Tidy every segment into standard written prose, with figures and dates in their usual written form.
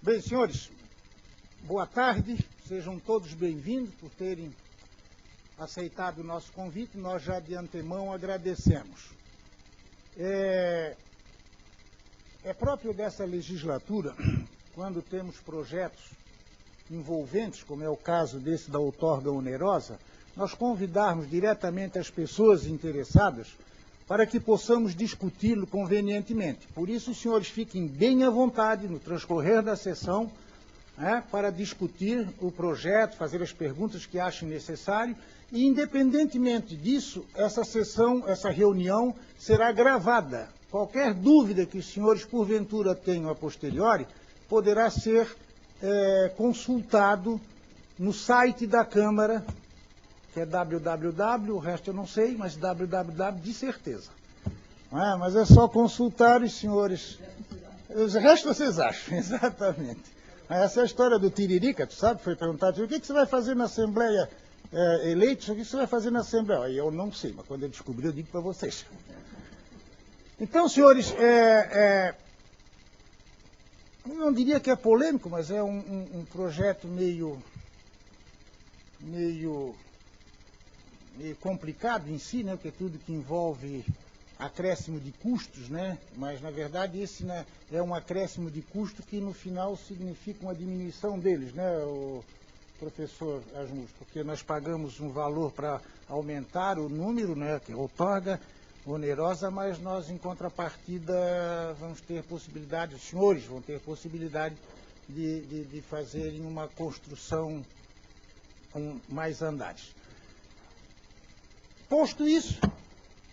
Bem, senhores, boa tarde, sejam todos bem-vindos por terem aceitado o nosso convite, nós já de antemão agradecemos. É próprio dessa legislatura, quando temos projetos envolventes, como é o caso desse da outorga onerosa, nós convidarmos diretamente as pessoas interessadas para que possamos discuti-lo convenientemente. Por isso, os senhores fiquem bem à vontade no transcorrer da sessão, para discutir o projeto, fazer as perguntas que achem necessário, e independentemente disso, essa sessão, essa reunião será gravada. Qualquer dúvida que os senhores porventura tenham a posteriori, poderá ser consultado no site da Câmara, que é www, o resto eu não sei, mas www de certeza. Mas é só consultar os senhores. O resto vocês acham, exatamente. Essa é a história do Tiririca, tu sabe? Foi perguntado, o que você vai fazer na Assembleia eleito? O que você vai fazer na Assembleia? Eu não sei, mas quando eu descobrir eu digo para vocês. Então, senhores, eu não diria que é polêmico, mas é um projeto meio complicado em si, né? Porque tudo que envolve acréscimo de custos, né? Mas, na verdade, esse, né, é um acréscimo de custo que, no final, significa uma diminuição deles, né, o professor Asmus? Porque nós pagamos um valor para aumentar o número, né, que é outorga onerosa, mas nós, em contrapartida, vamos ter possibilidade, os senhores vão ter possibilidade de fazerem uma construção com mais andares. Posto isso,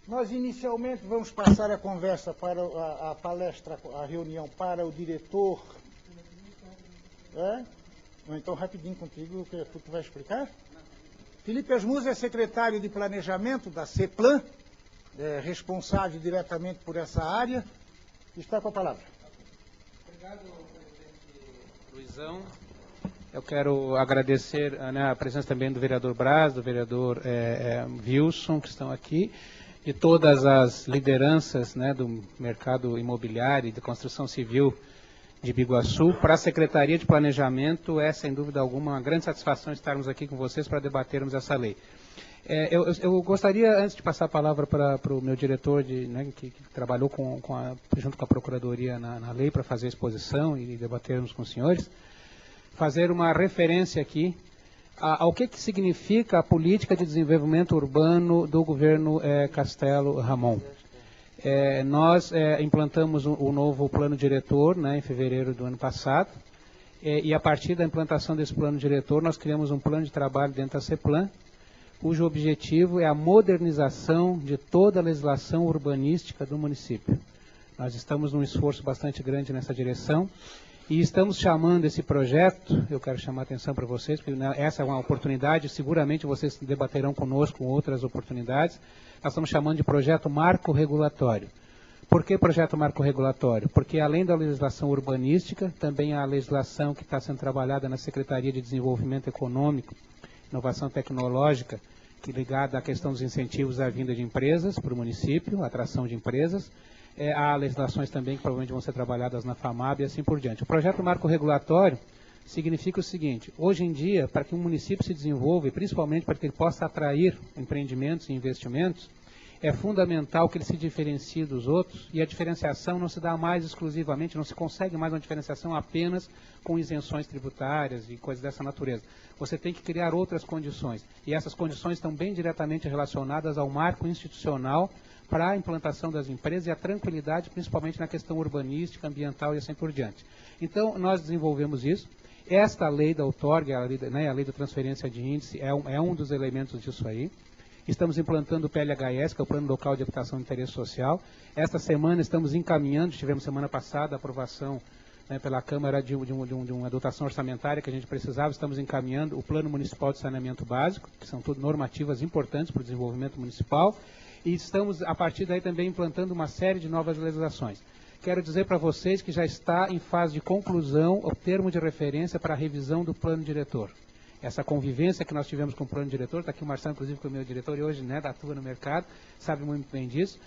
nós inicialmente vamos passar a conversa para a palestra, a reunião para o diretor. Então, rapidinho contigo, que tu vai explicar? Felipe Asmus é secretário de Planejamento da CEPLAN, responsável diretamente por essa área. Está com a palavra. Obrigado, presidente Luizão. Eu quero agradecer a presença também do vereador Braz, do vereador Wilson, que estão aqui, e todas as lideranças, né, do mercado imobiliário e de construção civil de Biguaçu. Para a Secretaria de Planejamento, é, sem dúvida alguma, uma grande satisfação estarmos aqui com vocês para debatermos essa lei. Eu gostaria, antes de passar a palavra para o meu diretor, que trabalhou junto com a Procuradoria na lei para fazer a exposição e debatermos com os senhores, fazer uma referência aqui ao que significa a política de desenvolvimento urbano do governo Castelo Ramon. Nós implantamos o novo plano diretor, né, em fevereiro do ano passado, e a partir da implantação desse plano diretor, nós criamos um plano de trabalho dentro da CEPLAN, cujo objetivo é a modernização de toda a legislação urbanística do município. Nós estamos num esforço bastante grande nessa direção, e estamos chamando esse projeto, eu quero chamar a atenção para vocês, porque essa é uma oportunidade, seguramente vocês debaterão conosco outras oportunidades. Nós estamos chamando de projeto marco regulatório. Por que projeto marco regulatório? Porque além da legislação urbanística, também há a legislação que está sendo trabalhada na Secretaria de Desenvolvimento Econômico, Inovação Tecnológica, que é ligada à questão dos incentivos à vinda de empresas para o município, atração de empresas. Há legislações também que provavelmente vão ser trabalhadas na FAMAB e assim por diante. O projeto marco regulatório significa o seguinte: hoje em dia, para que um município se desenvolva, e principalmente para que ele possa atrair empreendimentos e investimentos, é fundamental que ele se diferencie dos outros, e a diferenciação não se dá mais exclusivamente, não se consegue mais uma diferenciação apenas com isenções tributárias e coisas dessa natureza. Você tem que criar outras condições, e essas condições estão bem diretamente relacionadas ao marco institucional para a implantação das empresas e a tranquilidade, principalmente na questão urbanística, ambiental e assim por diante. Então, nós desenvolvemos isso. Esta lei da outorga, a lei da transferência de índice, é um dos elementos disso aí. Estamos implantando o PLHS, que é o Plano Local de Habitação de Interesse Social. Esta semana estamos encaminhando, tivemos semana passada a aprovação, né, pela Câmara de uma dotação orçamentária que a gente precisava. Estamos encaminhando o Plano Municipal de Saneamento Básico, que são tudo normativas importantes para o desenvolvimento municipal. E estamos, a partir daí, também implantando uma série de novas legislações. Quero dizer para vocês que já está em fase de conclusão o termo de referência para a revisão do plano diretor. Essa convivência que nós tivemos com o plano diretor, está aqui o Marcelo, inclusive, que é o meu diretor, e hoje, né, atua no mercado, sabe muito bem disso.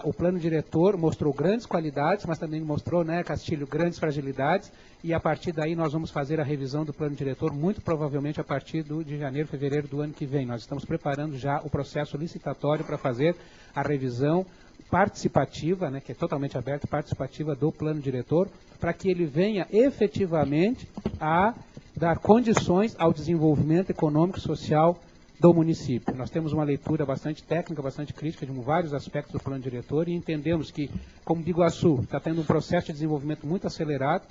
O plano diretor mostrou grandes qualidades, mas também mostrou, né, Castilho, grandes fragilidades, e a partir daí nós vamos fazer a revisão do plano diretor, muito provavelmente a partir de janeiro, fevereiro do ano que vem. Nós estamos preparando já o processo licitatório para fazer a revisão participativa, né, que é totalmente aberta, participativa do plano diretor, para que ele venha efetivamente a dar condições ao desenvolvimento econômico e social do município. Nós temos uma leitura bastante técnica, bastante crítica de vários aspectos do plano diretor e entendemos que, como Biguaçu está tendo um processo de desenvolvimento muito acelerado,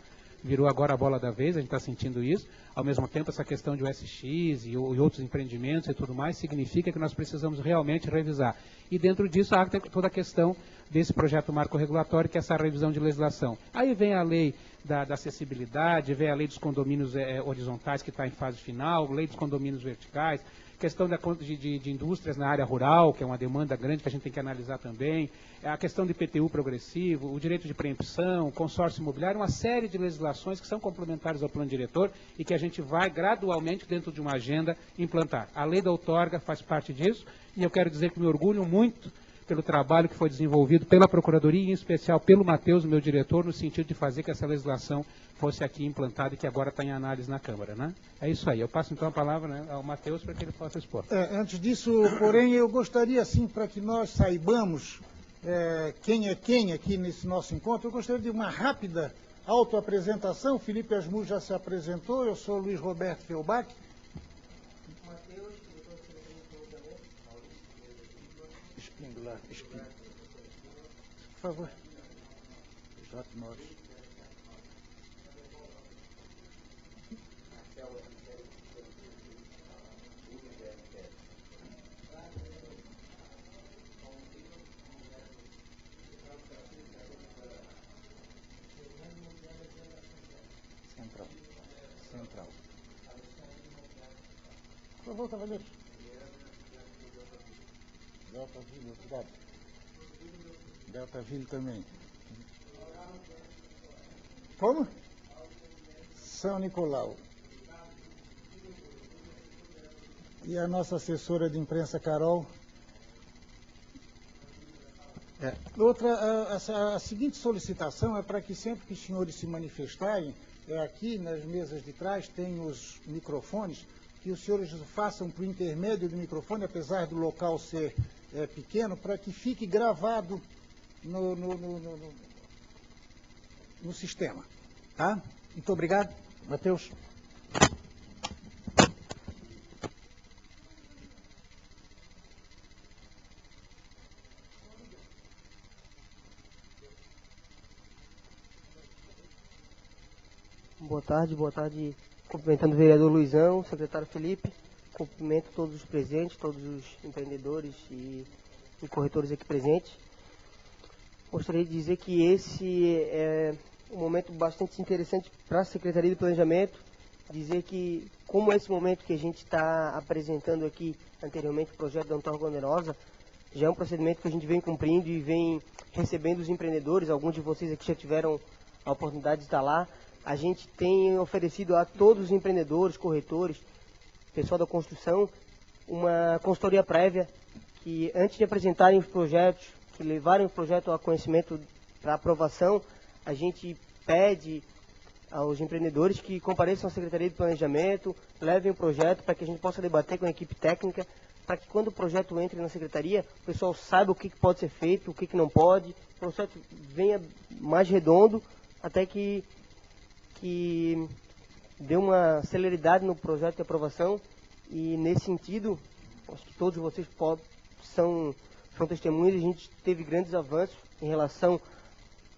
virou agora a bola da vez, a gente está sentindo isso, ao mesmo tempo essa questão de USX e outros empreendimentos e tudo mais, significa que nós precisamos realmente revisar. E dentro disso há toda a questão desse projeto marco regulatório, que é essa revisão de legislação. Aí vem a lei da acessibilidade, vem a lei dos condomínios horizontais, que está em fase final, lei dos condomínios verticais, questão de indústrias na área rural, que é uma demanda grande que a gente tem que analisar também, a questão do IPTU progressivo, o direito de preempção, consórcio imobiliário, uma série de legislações que são complementares ao plano diretor e que a gente vai gradualmente, dentro de uma agenda, implantar. A lei da outorga faz parte disso e eu quero dizer que me orgulho muito pelo trabalho que foi desenvolvido pela Procuradoria e, em especial, pelo Matheus, meu diretor, no sentido de fazer que essa legislação fosse aqui implantada e que agora está em análise na Câmara, né? É isso aí. Eu passo, então, a palavra, né, ao Matheus para que ele possa expor. Antes disso, porém, eu gostaria, assim, para que nós saibamos quem é quem aqui nesse nosso encontro, eu gostaria de uma rápida autoapresentação. O Felipe Asmur já se apresentou, eu sou Luiz Roberto Felbach. Espíndola, por favor. J. Norris. Central. Por favor, cavaleiros. Deltaville, obrigado. Deltaville também. Como? São Nicolau. E a nossa assessora de imprensa, Carol. A seguinte solicitação é para que sempre que os senhores se manifestarem, aqui nas mesas de trás tem os microfones, que os senhores façam por intermédio do microfone, apesar do local ser pequeno, para que fique gravado no sistema. Tá? Muito obrigado. Matheus. Boa tarde, cumprimentando o vereador Luizão, secretário Felipe, cumprimento todos os presentes, todos os empreendedores e corretores aqui presentes. Gostaria de dizer que esse é um momento bastante interessante para a Secretaria de Planejamento, dizer que, como esse momento que a gente está apresentando aqui anteriormente, o projeto da outorga onerosa, já é um procedimento que a gente vem cumprindo e vem recebendo os empreendedores, alguns de vocês aqui já tiveram a oportunidade de estar lá. A gente tem oferecido a todos os empreendedores, corretores, pessoal da construção, uma consultoria prévia que, antes de apresentarem os projetos, que levarem o projeto a conhecimento para aprovação, a gente pede aos empreendedores que compareçam à Secretaria de Planejamento, levem o projeto para que a gente possa debater com a equipe técnica, para que quando o projeto entre na Secretaria, o pessoal saiba o que pode ser feito, o que não pode, o projeto venha mais redondo, até que dê uma celeridade no projeto de aprovação. E nesse sentido, acho que todos vocês são testemunhas, a gente teve grandes avanços em relação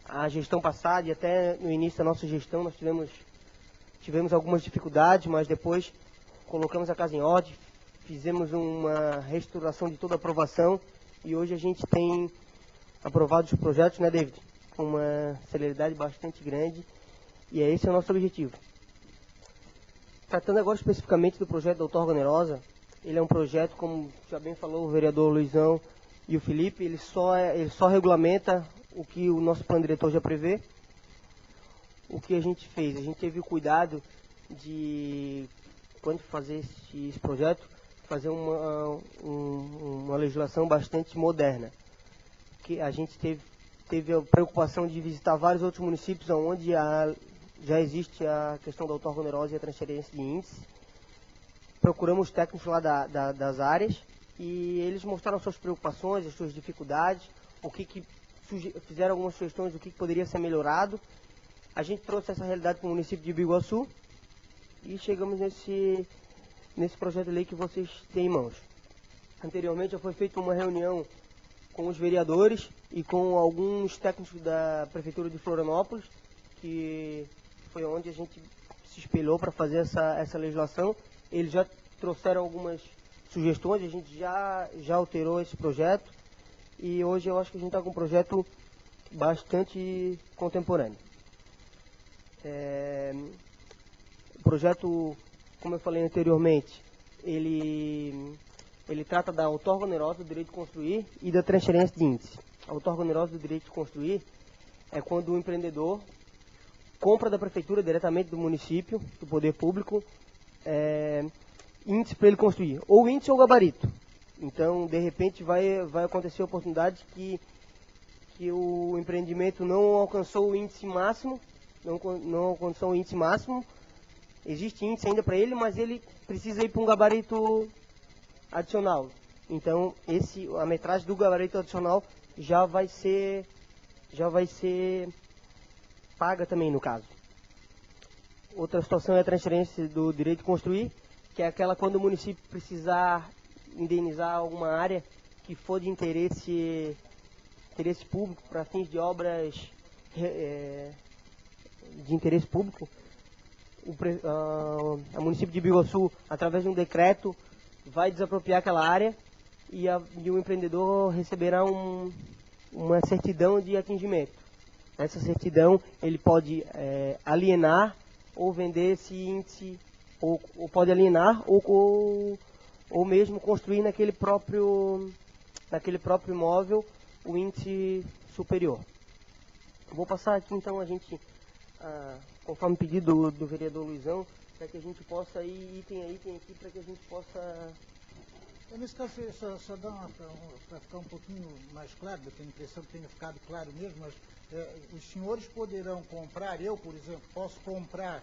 à gestão passada e até no início da nossa gestão nós tivemos algumas dificuldades, mas depois colocamos a casa em ordem, fizemos uma reestruturação de toda a aprovação e hoje a gente tem aprovado os projetos, né, David? Com uma celeridade bastante grande. E esse é o nosso objetivo. Tratando agora especificamente do projeto da outorga onerosa, ele é um projeto, como já bem falou o vereador Luizão e o Felipe, ele só regulamenta o que o nosso plano diretor já prevê. O que a gente fez? A gente teve o cuidado de, quando fazer esse projeto, fazer uma legislação bastante moderna. porque a gente teve a preocupação de visitar vários outros municípios onde já existe a questão da outorga onerosa e a transferência de índice. Procuramos técnicos lá das áreas e eles mostraram suas preocupações, as suas dificuldades, fizeram algumas sugestões do que poderia ser melhorado. A gente trouxe essa realidade para o município de Biguaçu e chegamos nesse projeto de lei que vocês têm em mãos. Anteriormente já foi feita uma reunião com os vereadores e com alguns técnicos da Prefeitura de Florianópolis, que foi onde a gente se espelhou para fazer essa legislação. Eles já trouxeram algumas sugestões, a gente já alterou esse projeto e hoje eu acho que a gente está com um projeto bastante contemporâneo. O projeto, como eu falei anteriormente, ele trata da outorga onerosa do direito de construir e da transferência de índice. A outorga onerosa do direito de construir é quando o empreendedor compra da prefeitura, diretamente do município, do poder público, índice para ele construir, ou índice ou gabarito. Então, de repente, vai acontecer a oportunidade que o empreendimento não alcançou o índice máximo, não alcançou o índice máximo, existe índice ainda para ele, mas ele precisa ir para um gabarito adicional. Então, a metragem do gabarito adicional já vai ser paga também, no caso. Outra situação é a transferência do direito de construir, que é aquela quando o município precisar indenizar alguma área que for de interesse público para fins de obras de interesse público. O município de Biguaçu, através de um decreto, vai desapropriar aquela área e o empreendedor receberá uma certidão de atingimento. Nessa certidão, ele pode alienar ou vender esse índice, ou pode alienar ou mesmo construir naquele próprio imóvel o índice superior. Vou passar aqui então a gente, conforme pedido do vereador Luizão, para que a gente possa ir item a item aqui, para que a gente possa... Nesse caso, só dá para ficar um pouquinho mais claro, eu tenho a impressão que tenha ficado claro mesmo, mas os senhores poderão comprar, eu, por exemplo, posso comprar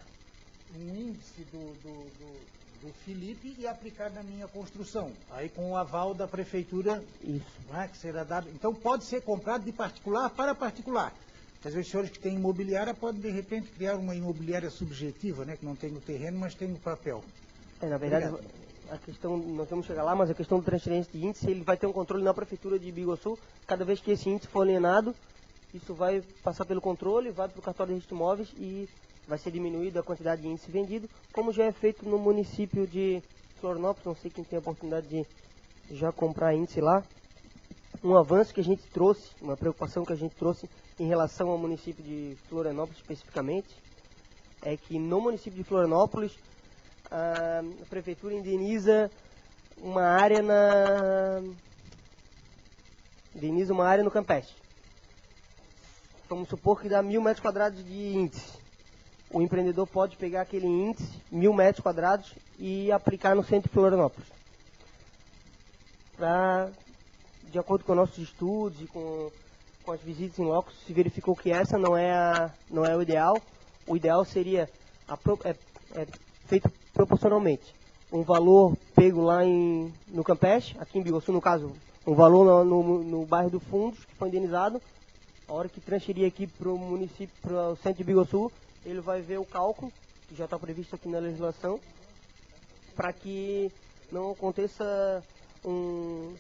um índice do Felipe e aplicar na minha construção, aí com o aval da prefeitura. Isso. Que será dado. Então pode ser comprado de particular para particular. Às vezes os senhores que têm imobiliária podem de repente criar uma imobiliária subjetiva, que não tem o terreno, mas tem o papel. Na verdade, a questão, nós vamos chegar lá, mas a questão da transferência de índice, ele vai ter um controle na prefeitura de Biguaçu. Cada vez que esse índice for alienado, isso vai passar pelo controle, vai para o cartório de registro de imóveis e vai ser diminuída a quantidade de índice vendido, como já é feito no município de Florianópolis. Não sei quem tem a oportunidade de já comprar índice lá. Um avanço que a gente trouxe, uma preocupação que a gente trouxe em relação ao município de Florianópolis especificamente, é que no município de Florianópolis a prefeitura indeniza uma área no Campeche. Vamos supor que dá 1.000 metros quadrados de índice. O empreendedor pode pegar aquele índice, 1.000 metros quadrados, e aplicar no centro de Florianópolis. De acordo com nossos estudos e com as visitas em loco, se verificou que essa não é o ideal. O ideal seria feito proporcionalmente. Um valor pego lá no Campeche, aqui em Biguaçu, no caso, um valor no bairro do Fundos, que foi indenizado. A hora que transferir aqui para o município, para o centro de Biguaçu, ele vai ver o cálculo, que já está previsto aqui na legislação, para que não aconteça um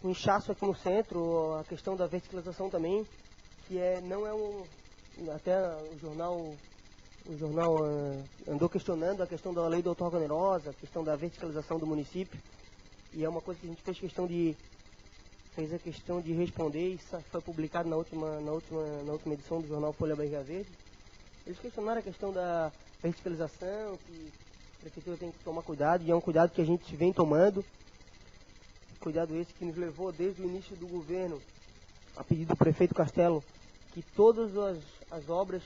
inchaço aqui no centro, a questão da verticalização também, que até o jornal andou questionando a questão da lei da outorga onerosa, a questão da verticalização do município, e é uma coisa que a gente fez a questão de responder, e isso foi publicado na última edição do jornal Folha Barriga Verde. Eles questionaram a questão da verticalização, que a prefeitura tem que tomar cuidado, e é um cuidado que a gente vem tomando. Cuidado esse que nos levou desde o início do governo, a pedido do prefeito Castelo, que todas as obras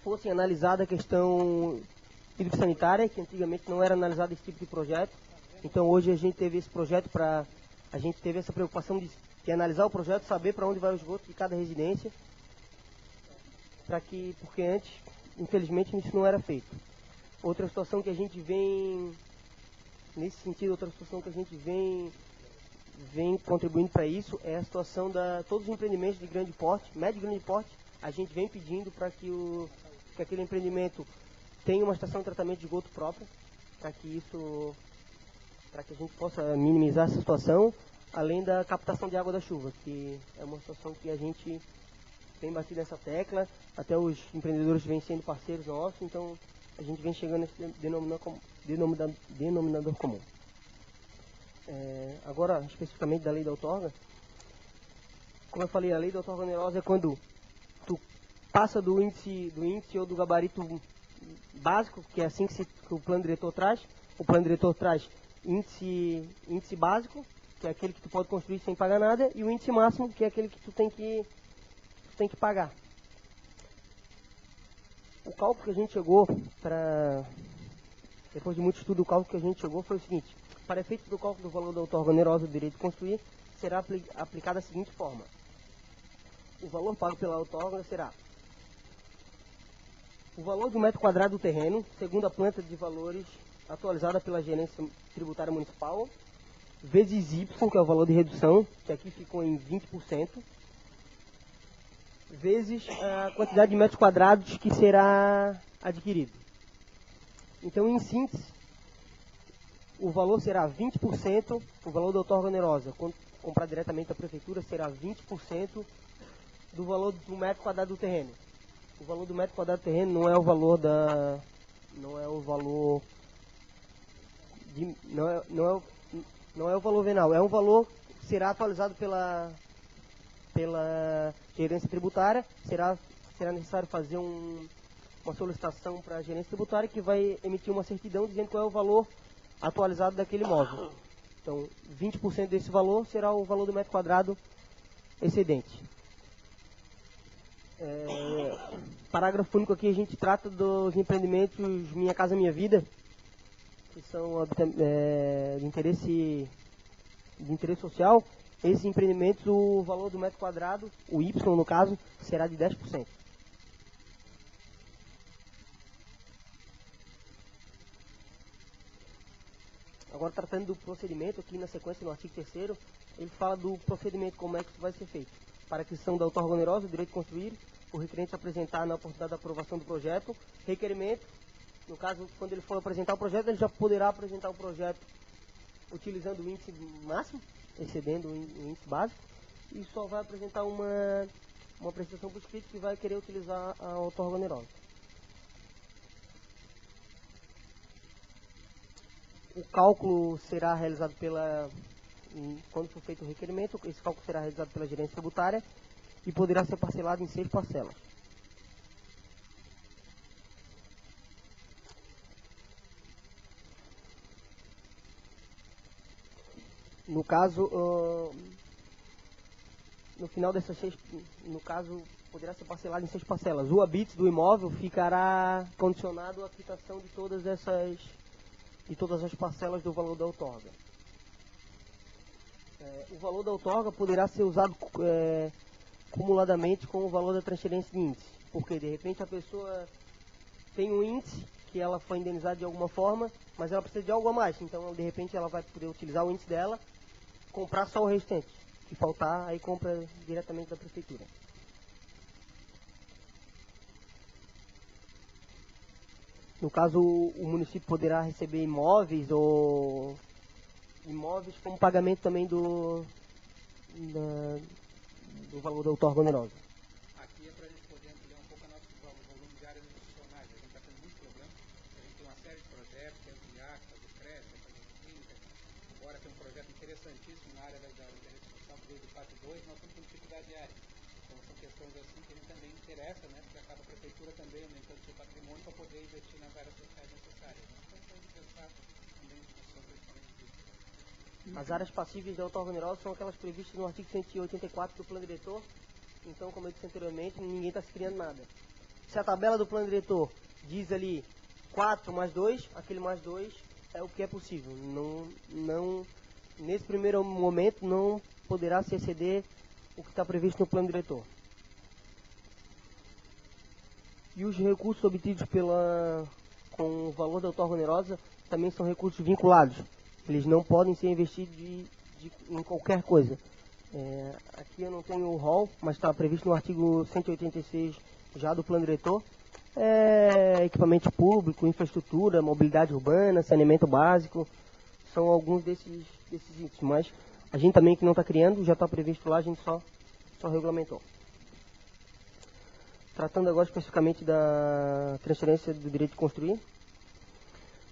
fossem analisadas a questão hidrossanitária, que antigamente não era analisado esse tipo de projeto. Então hoje a gente teve esse projeto a gente teve essa preocupação de que é analisar o projeto, saber para onde vai o esgoto de cada residência, porque antes, infelizmente, isso não era feito. Outra situação que a gente vem, nesse sentido, outra situação que a gente vem contribuindo para isso é a situação todos os empreendimentos de grande porte, médio e grande porte, a gente vem pedindo para que aquele empreendimento tenha uma estação de tratamento de esgoto própria, para que a gente possa minimizar essa situação, além da captação de água da chuva, que é uma situação que a gente tem batido nessa tecla, até os empreendedores vêm sendo parceiros nossos, então a gente vem chegando nesse denominador comum. Agora, especificamente da lei da outorga, como eu falei, a lei da outorga onerosa é quando tu passa do índice ou do gabarito básico, que é assim que o plano diretor traz. O plano diretor traz índice básico, que é aquele que tu pode construir sem pagar nada, e o índice máximo, que é aquele que tu tem que pagar. O cálculo que a gente chegou depois de muito estudo, o cálculo que a gente chegou foi o seguinte: para efeito do cálculo do valor da outorga onerosa do direito de construir, será aplicada da seguinte forma: o valor pago pela outorga será o valor do metro quadrado do terreno, segundo a planta de valores atualizada pela Gerência Tributária Municipal, vezes Y, que é o valor de redução, que aqui ficou em 20%, vezes a quantidade de metros quadrados que será adquirido. Então, em síntese, o valor será 20%, o valor da outorga onerosa, quando comprar diretamente da prefeitura, será 20% do valor do metro quadrado do terreno. O valor do metro quadrado do terreno não é o valor não é o valor venal, é um valor que será atualizado pela gerência tributária. Será necessário fazer uma solicitação para a gerência tributária, que vai emitir uma certidão dizendo qual é o valor atualizado daquele imóvel. Então, 20% desse valor será o valor do metro quadrado excedente. Parágrafo único aqui, a gente trata dos empreendimentos Minha Casa Minha Vida, que são de interesse social. Esses empreendimentos, o valor do metro quadrado, o Y no caso, será de 10%. Agora, tratando do procedimento, aqui na sequência, no artigo 3º, ele fala do procedimento, como é que isso vai ser feito. Para a aquisição da outorga onerosa, o direito de construir, o requerente apresentar na oportunidade da aprovação do projeto, requerimento. No caso, quando ele for apresentar o projeto, ele já poderá apresentar o projeto utilizando o índice máximo, excedendo o índice básico, e só vai apresentar uma prestação por escrito que vai querer utilizar a outorga onerosa. O cálculo será realizado quando for feito o requerimento, esse cálculo será realizado pela gerência tributária e poderá ser parcelado em 6 parcelas. No caso, no final dessas 6, poderá ser parcelado em 6 parcelas. O habite do imóvel ficará condicionado à aplicação de todas as parcelas do valor da outorga. O valor da outorga poderá ser usado cumuladamente com o valor da transferência de índice, porque de repente a pessoa tem um índice que ela foi indenizada de alguma forma, mas ela precisa de algo a mais, então de repente ela vai poder utilizar o índice dela, comprar só o restante, que faltar, aí compra diretamente da prefeitura. No caso, o município poderá receber imóveis como pagamento também do valor da outorga onerosa. Aqui é para a gente poder ampliar um pouco o volume de áreas institucionais. A gente está tendo muito problema. A gente tem uma série de projetos, que é ampliar, fazer creche, fazer clínica. Agora tem um projeto interessantíssimo na área da interesse social, desde o PAT 2, nós estamos com dificuldade de área. Então são questões assim que a gente também interessa, né? Porque acaba a prefeitura também aumentando seu patrimônio para poder investir nas áreas sociais necessárias. Nós estamos pensar também sobre isso. As áreas passíveis da outorga onerosa são aquelas previstas no artigo 184 do plano diretor. Então, como eu disse anteriormente, ninguém está se criando nada. Se a tabela do plano diretor diz ali 4 mais 2, aquele mais 2 é o que é possível. Nesse primeiro momento, poderá se exceder o que está previsto no plano diretor. E os recursos obtidos com o valor da outorga onerosa também são recursos vinculados. Eles não podem ser investidos em qualquer coisa. Aqui eu não tenho o rol, mas está previsto no artigo 186 já do plano diretor. Equipamento público, infraestrutura, mobilidade urbana, saneamento básico, são alguns desses itens. Mas a gente também que não está criando, já está previsto lá, a gente só regulamentou. Tratando agora especificamente da transferência do direito de construir.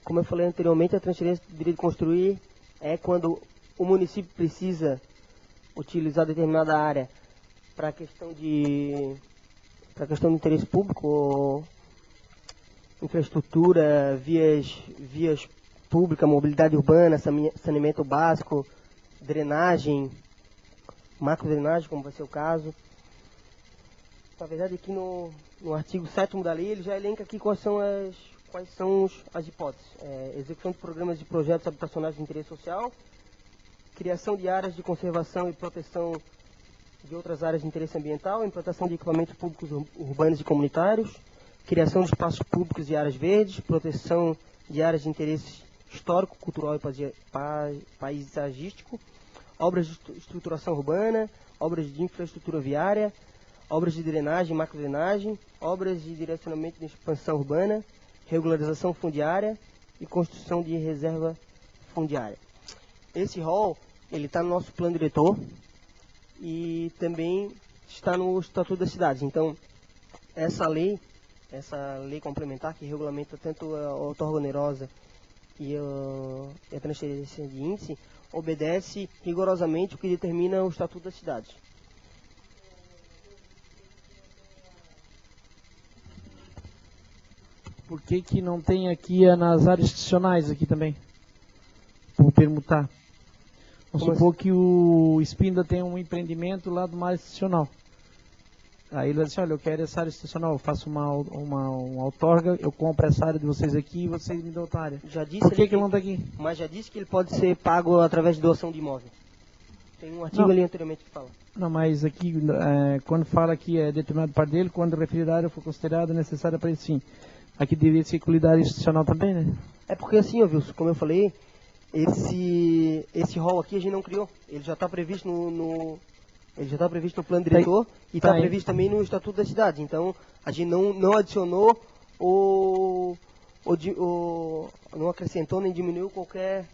Como eu falei anteriormente, a transferência do direito de construir é quando o município precisa utilizar determinada área para a questão de interesse público, ou infraestrutura, vias públicas, mobilidade urbana, saneamento básico, drenagem, macrodrenagem, como vai ser o caso. Na verdade, aqui no artigo 7º da lei, ele já elenca aqui quais são as hipóteses. Execução de programas de projetos habitacionais de interesse social, criação de áreas de conservação e proteção de outras áreas de interesse ambiental, implantação de equipamentos públicos urbanos e comunitários, criação de espaços públicos e áreas verdes, proteção de áreas de interesse histórico, cultural e paisagístico, obras de estruturação urbana, obras de infraestrutura viária, obras de drenagem, macrodrenagem, obras de direcionamento de expansão urbana, regularização fundiária e construção de reserva fundiária. Esse rol, ele está no nosso plano diretor e também está no Estatuto das Cidades. Então, essa lei complementar que regulamenta tanto a outorga onerosa e a transferência de índice, obedece rigorosamente o que determina o Estatuto das Cidades. Por que não tem aqui nas áreas institucionais aqui também? Por permutar. Vamos supor que o Espinda tem um empreendimento lá de uma área institucional. Aí ele diz assim, olha, eu quero essa área institucional, eu faço uma outorga, eu compro essa área de vocês aqui e vocês me dão outra área. Já disse Por que ele não está aqui? Mas já disse que ele pode ser pago através de doação de imóvel. Tem um artigo ali anteriormente que fala. Não, mas aqui, quando fala que é determinado par dele, quando referir a área for considerada necessária para esse fim. Aqui deveria ser incluída a área institucional também, né? É porque assim, Wilson, como eu falei, esse rol aqui a gente não criou. Ele já está previsto no plano diretor e está previsto também no Estatuto da Cidade. Então, a gente não adicionou não acrescentou nem diminuiu qualquer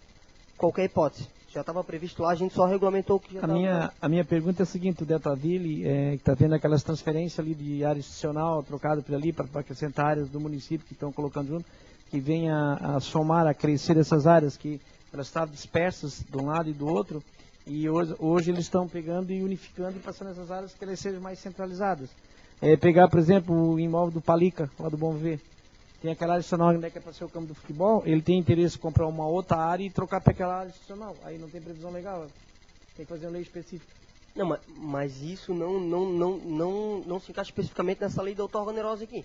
hipótese. Já estava previsto lá, a gente só regulamentou o que já estava. A minha pergunta é a seguinte, o Deltaville, que está vendo aquelas transferências ali de área institucional trocada por ali para acrescentar áreas do município que estão colocando junto, que venha a somar, a crescer essas áreas, que elas estavam dispersas de um lado e do outro, e hoje eles estão pegando e unificando e passando essas áreas que elas sejam mais centralizadas. Pegar, por exemplo, o imóvel do Palica, lá do Bom Viver. Tem aquela área institucional, né, que é para ser o campo do futebol, ele tem interesse em comprar uma outra área e trocar para aquela área institucional. Aí não tem previsão legal, tem que fazer uma lei específica. Não, mas isso não se encaixa especificamente nessa lei da outorga onerosa aqui.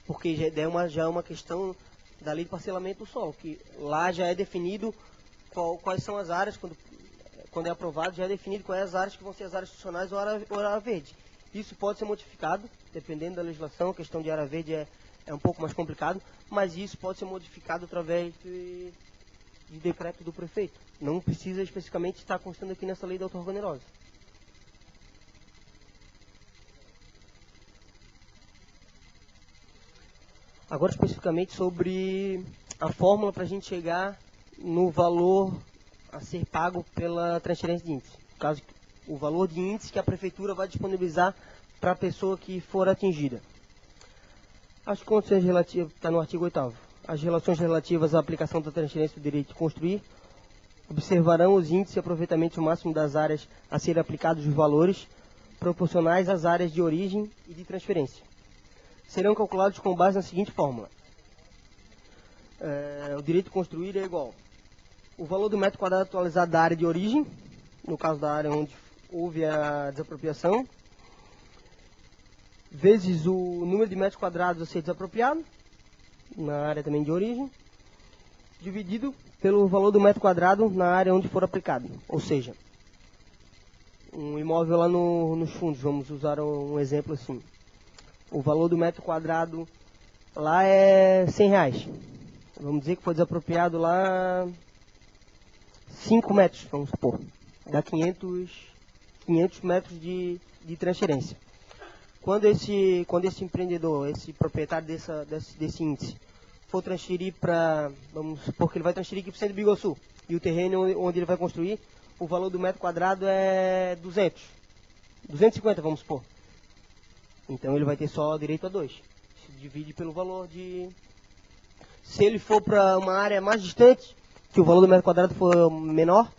Porque já é uma questão da lei de parcelamento do solo, que lá já é definido quais são as áreas, quando é aprovado, já é definido quais as áreas que vão ser as áreas institucionais ou área verde. Isso pode ser modificado, dependendo da legislação, a questão de área verde é um pouco mais complicado, mas isso pode ser modificado através de decreto do prefeito. Não precisa especificamente estar constando aqui nessa lei da outorga onerosa. Agora especificamente sobre a fórmula para a gente chegar no valor a ser pago pela transferência de índice. No caso, o valor de índice que a prefeitura vai disponibilizar para a pessoa que for atingida. As condições relativas, está no artigo 8º. As relações relativas à aplicação da transferência do direito de construir observarão os índices de aproveitamento máximo das áreas a serem aplicados os valores proporcionais às áreas de origem e de transferência. Serão calculados com base na seguinte fórmula. O direito de construir é igual o valor do metro quadrado atualizado da área de origem, no caso da área onde houve a desapropriação, vezes o número de metros quadrados a ser desapropriado, na área também de origem, dividido pelo valor do metro quadrado na área onde for aplicado. Ou seja, um imóvel lá nos fundos, vamos usar um exemplo assim. O valor do metro quadrado lá é R$100. Vamos dizer que foi desapropriado lá 5 metros, vamos supor. Dá 500 metros de transferência. Quando esse empreendedor, esse proprietário desse índice, for transferir para, vamos supor que ele vai transferir aqui para o centro de Biguaçu, e o terreno onde ele vai construir, o valor do metro quadrado é 250, vamos supor. Então ele vai ter só direito a 2. Se divide pelo valor de... Se ele for para uma área mais distante, que o valor do metro quadrado for menor,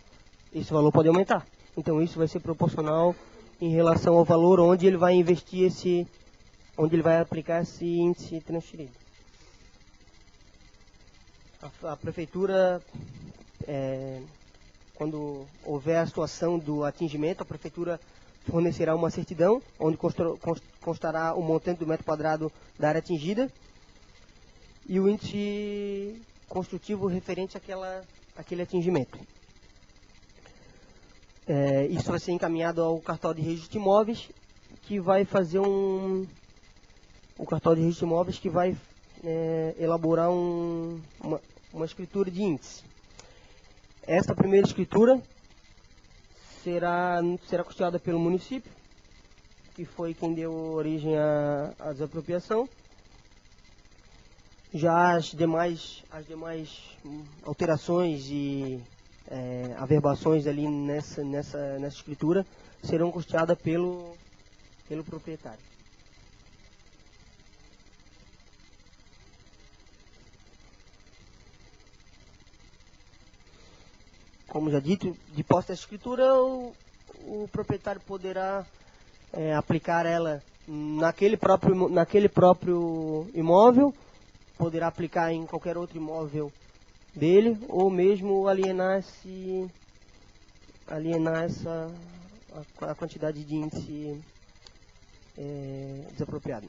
esse valor pode aumentar. Então isso vai ser proporcional em relação ao valor onde ele vai investir onde ele vai aplicar esse índice transferido. A prefeitura, quando houver a situação do atingimento, a prefeitura fornecerá uma certidão, onde constará o montante do metro quadrado da área atingida e o índice construtivo referente àquele atingimento. Isso vai ser encaminhado ao cartório de registro de imóveis, que vai fazer o cartório de registro de imóveis que vai elaborar uma escritura de índice. Essa primeira escritura será custeada pelo município, que foi quem deu origem à desapropriação. Já as demais alterações e averbações ali nessa escritura serão custeadas pelo proprietário. Como já dito, de posse dessa escritura, o proprietário poderá aplicar ela naquele próprio imóvel, poderá aplicar em qualquer outro imóvel dele, ou mesmo alienar a quantidade de índice desapropriado.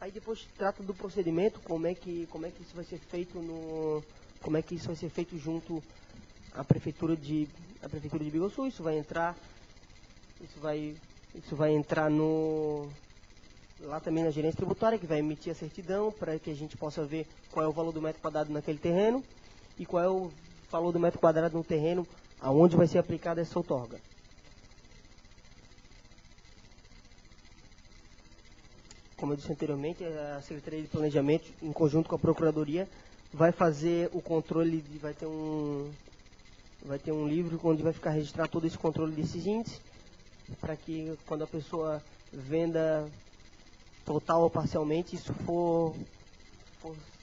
Aí depois trata do procedimento, como é que isso vai ser feito junto à prefeitura de Biguaçu. Isso vai entrar lá também na gerência tributária, que vai emitir a certidão para que a gente possa ver qual é o valor do metro quadrado naquele terreno e qual é o valor do metro quadrado no terreno aonde vai ser aplicada essa outorga. Como eu disse anteriormente, a Secretaria de Planejamento, em conjunto com a Procuradoria, vai fazer o controle, vai ter um livro onde vai ficar registrado todo esse controle desses índices, para que quando a pessoa venda total ou parcialmente, isso for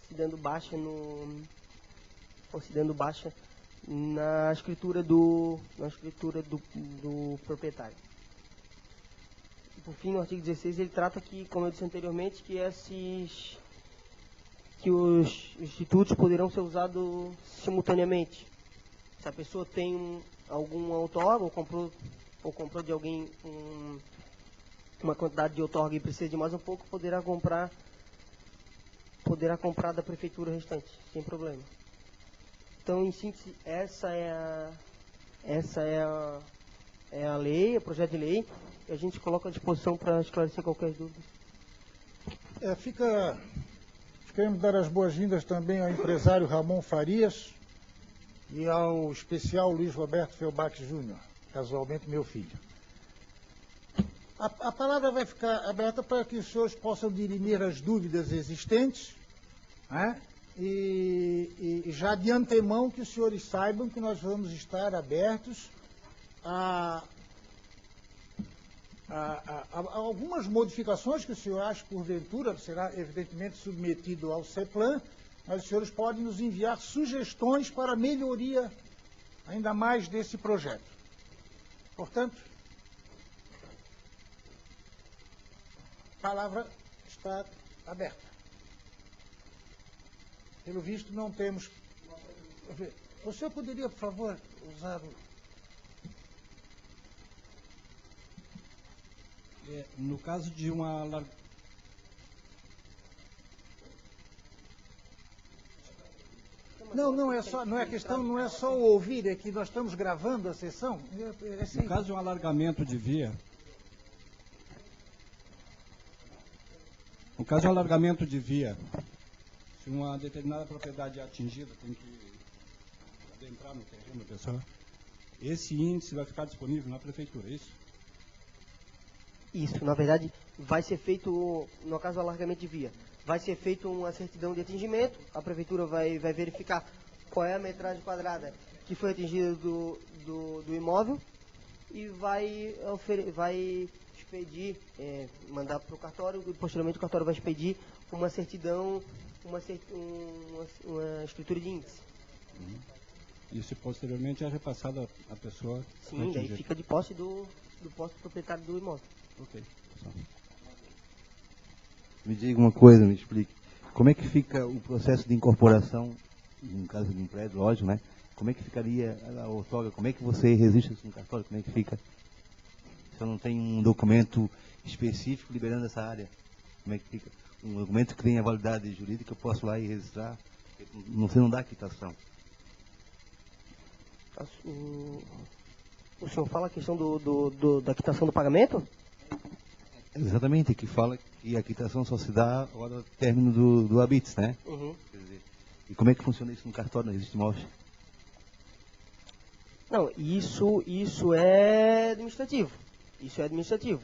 se dando baixa na escritura do proprietário. Por fim, no artigo 16, ele trata que, como eu disse anteriormente, que os institutos poderão ser usados simultaneamente. Se a pessoa tem algum outorga ou comprou de alguém uma quantidade de outorga e precisa de mais um pouco, poderá comprar da prefeitura restante, sem problema. Então, em síntese, essa é a lei, o projeto de lei, e a gente coloca à disposição para esclarecer qualquer dúvida. Queremos dar as boas-vindas também ao empresário Ramon Farias e ao especial Luiz Roberto Felbach Júnior, casualmente meu filho. A palavra vai ficar aberta para que os senhores possam dirimir as dúvidas existentes, né? E já de antemão que os senhores saibam que nós vamos estar abertos a algumas modificações que o senhor acha, porventura, será evidentemente submetido ao CEPLAN, mas os senhores podem nos enviar sugestões para a melhoria ainda mais desse projeto. Portanto, a palavra está aberta. Pelo visto, não temos... O senhor poderia, por favor, usar o... No caso de uma... Não é só, não é questão, não é só o ouvir, é que nós estamos gravando a sessão. No caso de um alargamento de via, se uma determinada propriedade é atingida, tem que adentrar no terreno da pessoa, esse índice vai ficar disponível na prefeitura, é isso? Isso, na verdade, vai ser feito, no caso do alargamento de via, vai ser feito uma certidão de atingimento, a prefeitura vai verificar qual é a metragem quadrada que foi atingida do imóvel e vai expedir, mandar para o cartório, e posteriormente o cartório vai expedir uma certidão, uma escritura de índice. Isso posteriormente é repassado à pessoa. Sim, daí fica de posse do proprietário do imóvel. Ok. Me diga uma coisa, me explique. Como é que fica o processo de incorporação, no caso de um prédio, lógico, né? Como é que ficaria a outorga? Como é que você registra isso no cartório? Como é que fica? Se eu não tenho um documento específico liberando essa área, como é que fica? Um documento que tenha validade jurídica, eu posso lá e registrar? Você não dá quitação. O senhor fala a questão da quitação do pagamento? Exatamente, que fala que a quitação só se dá a hora do término do habites, né? Uhum. Quer dizer, e como é que funciona isso no cartório, não existe imóvel? Não, isso é administrativo. Isso é administrativo.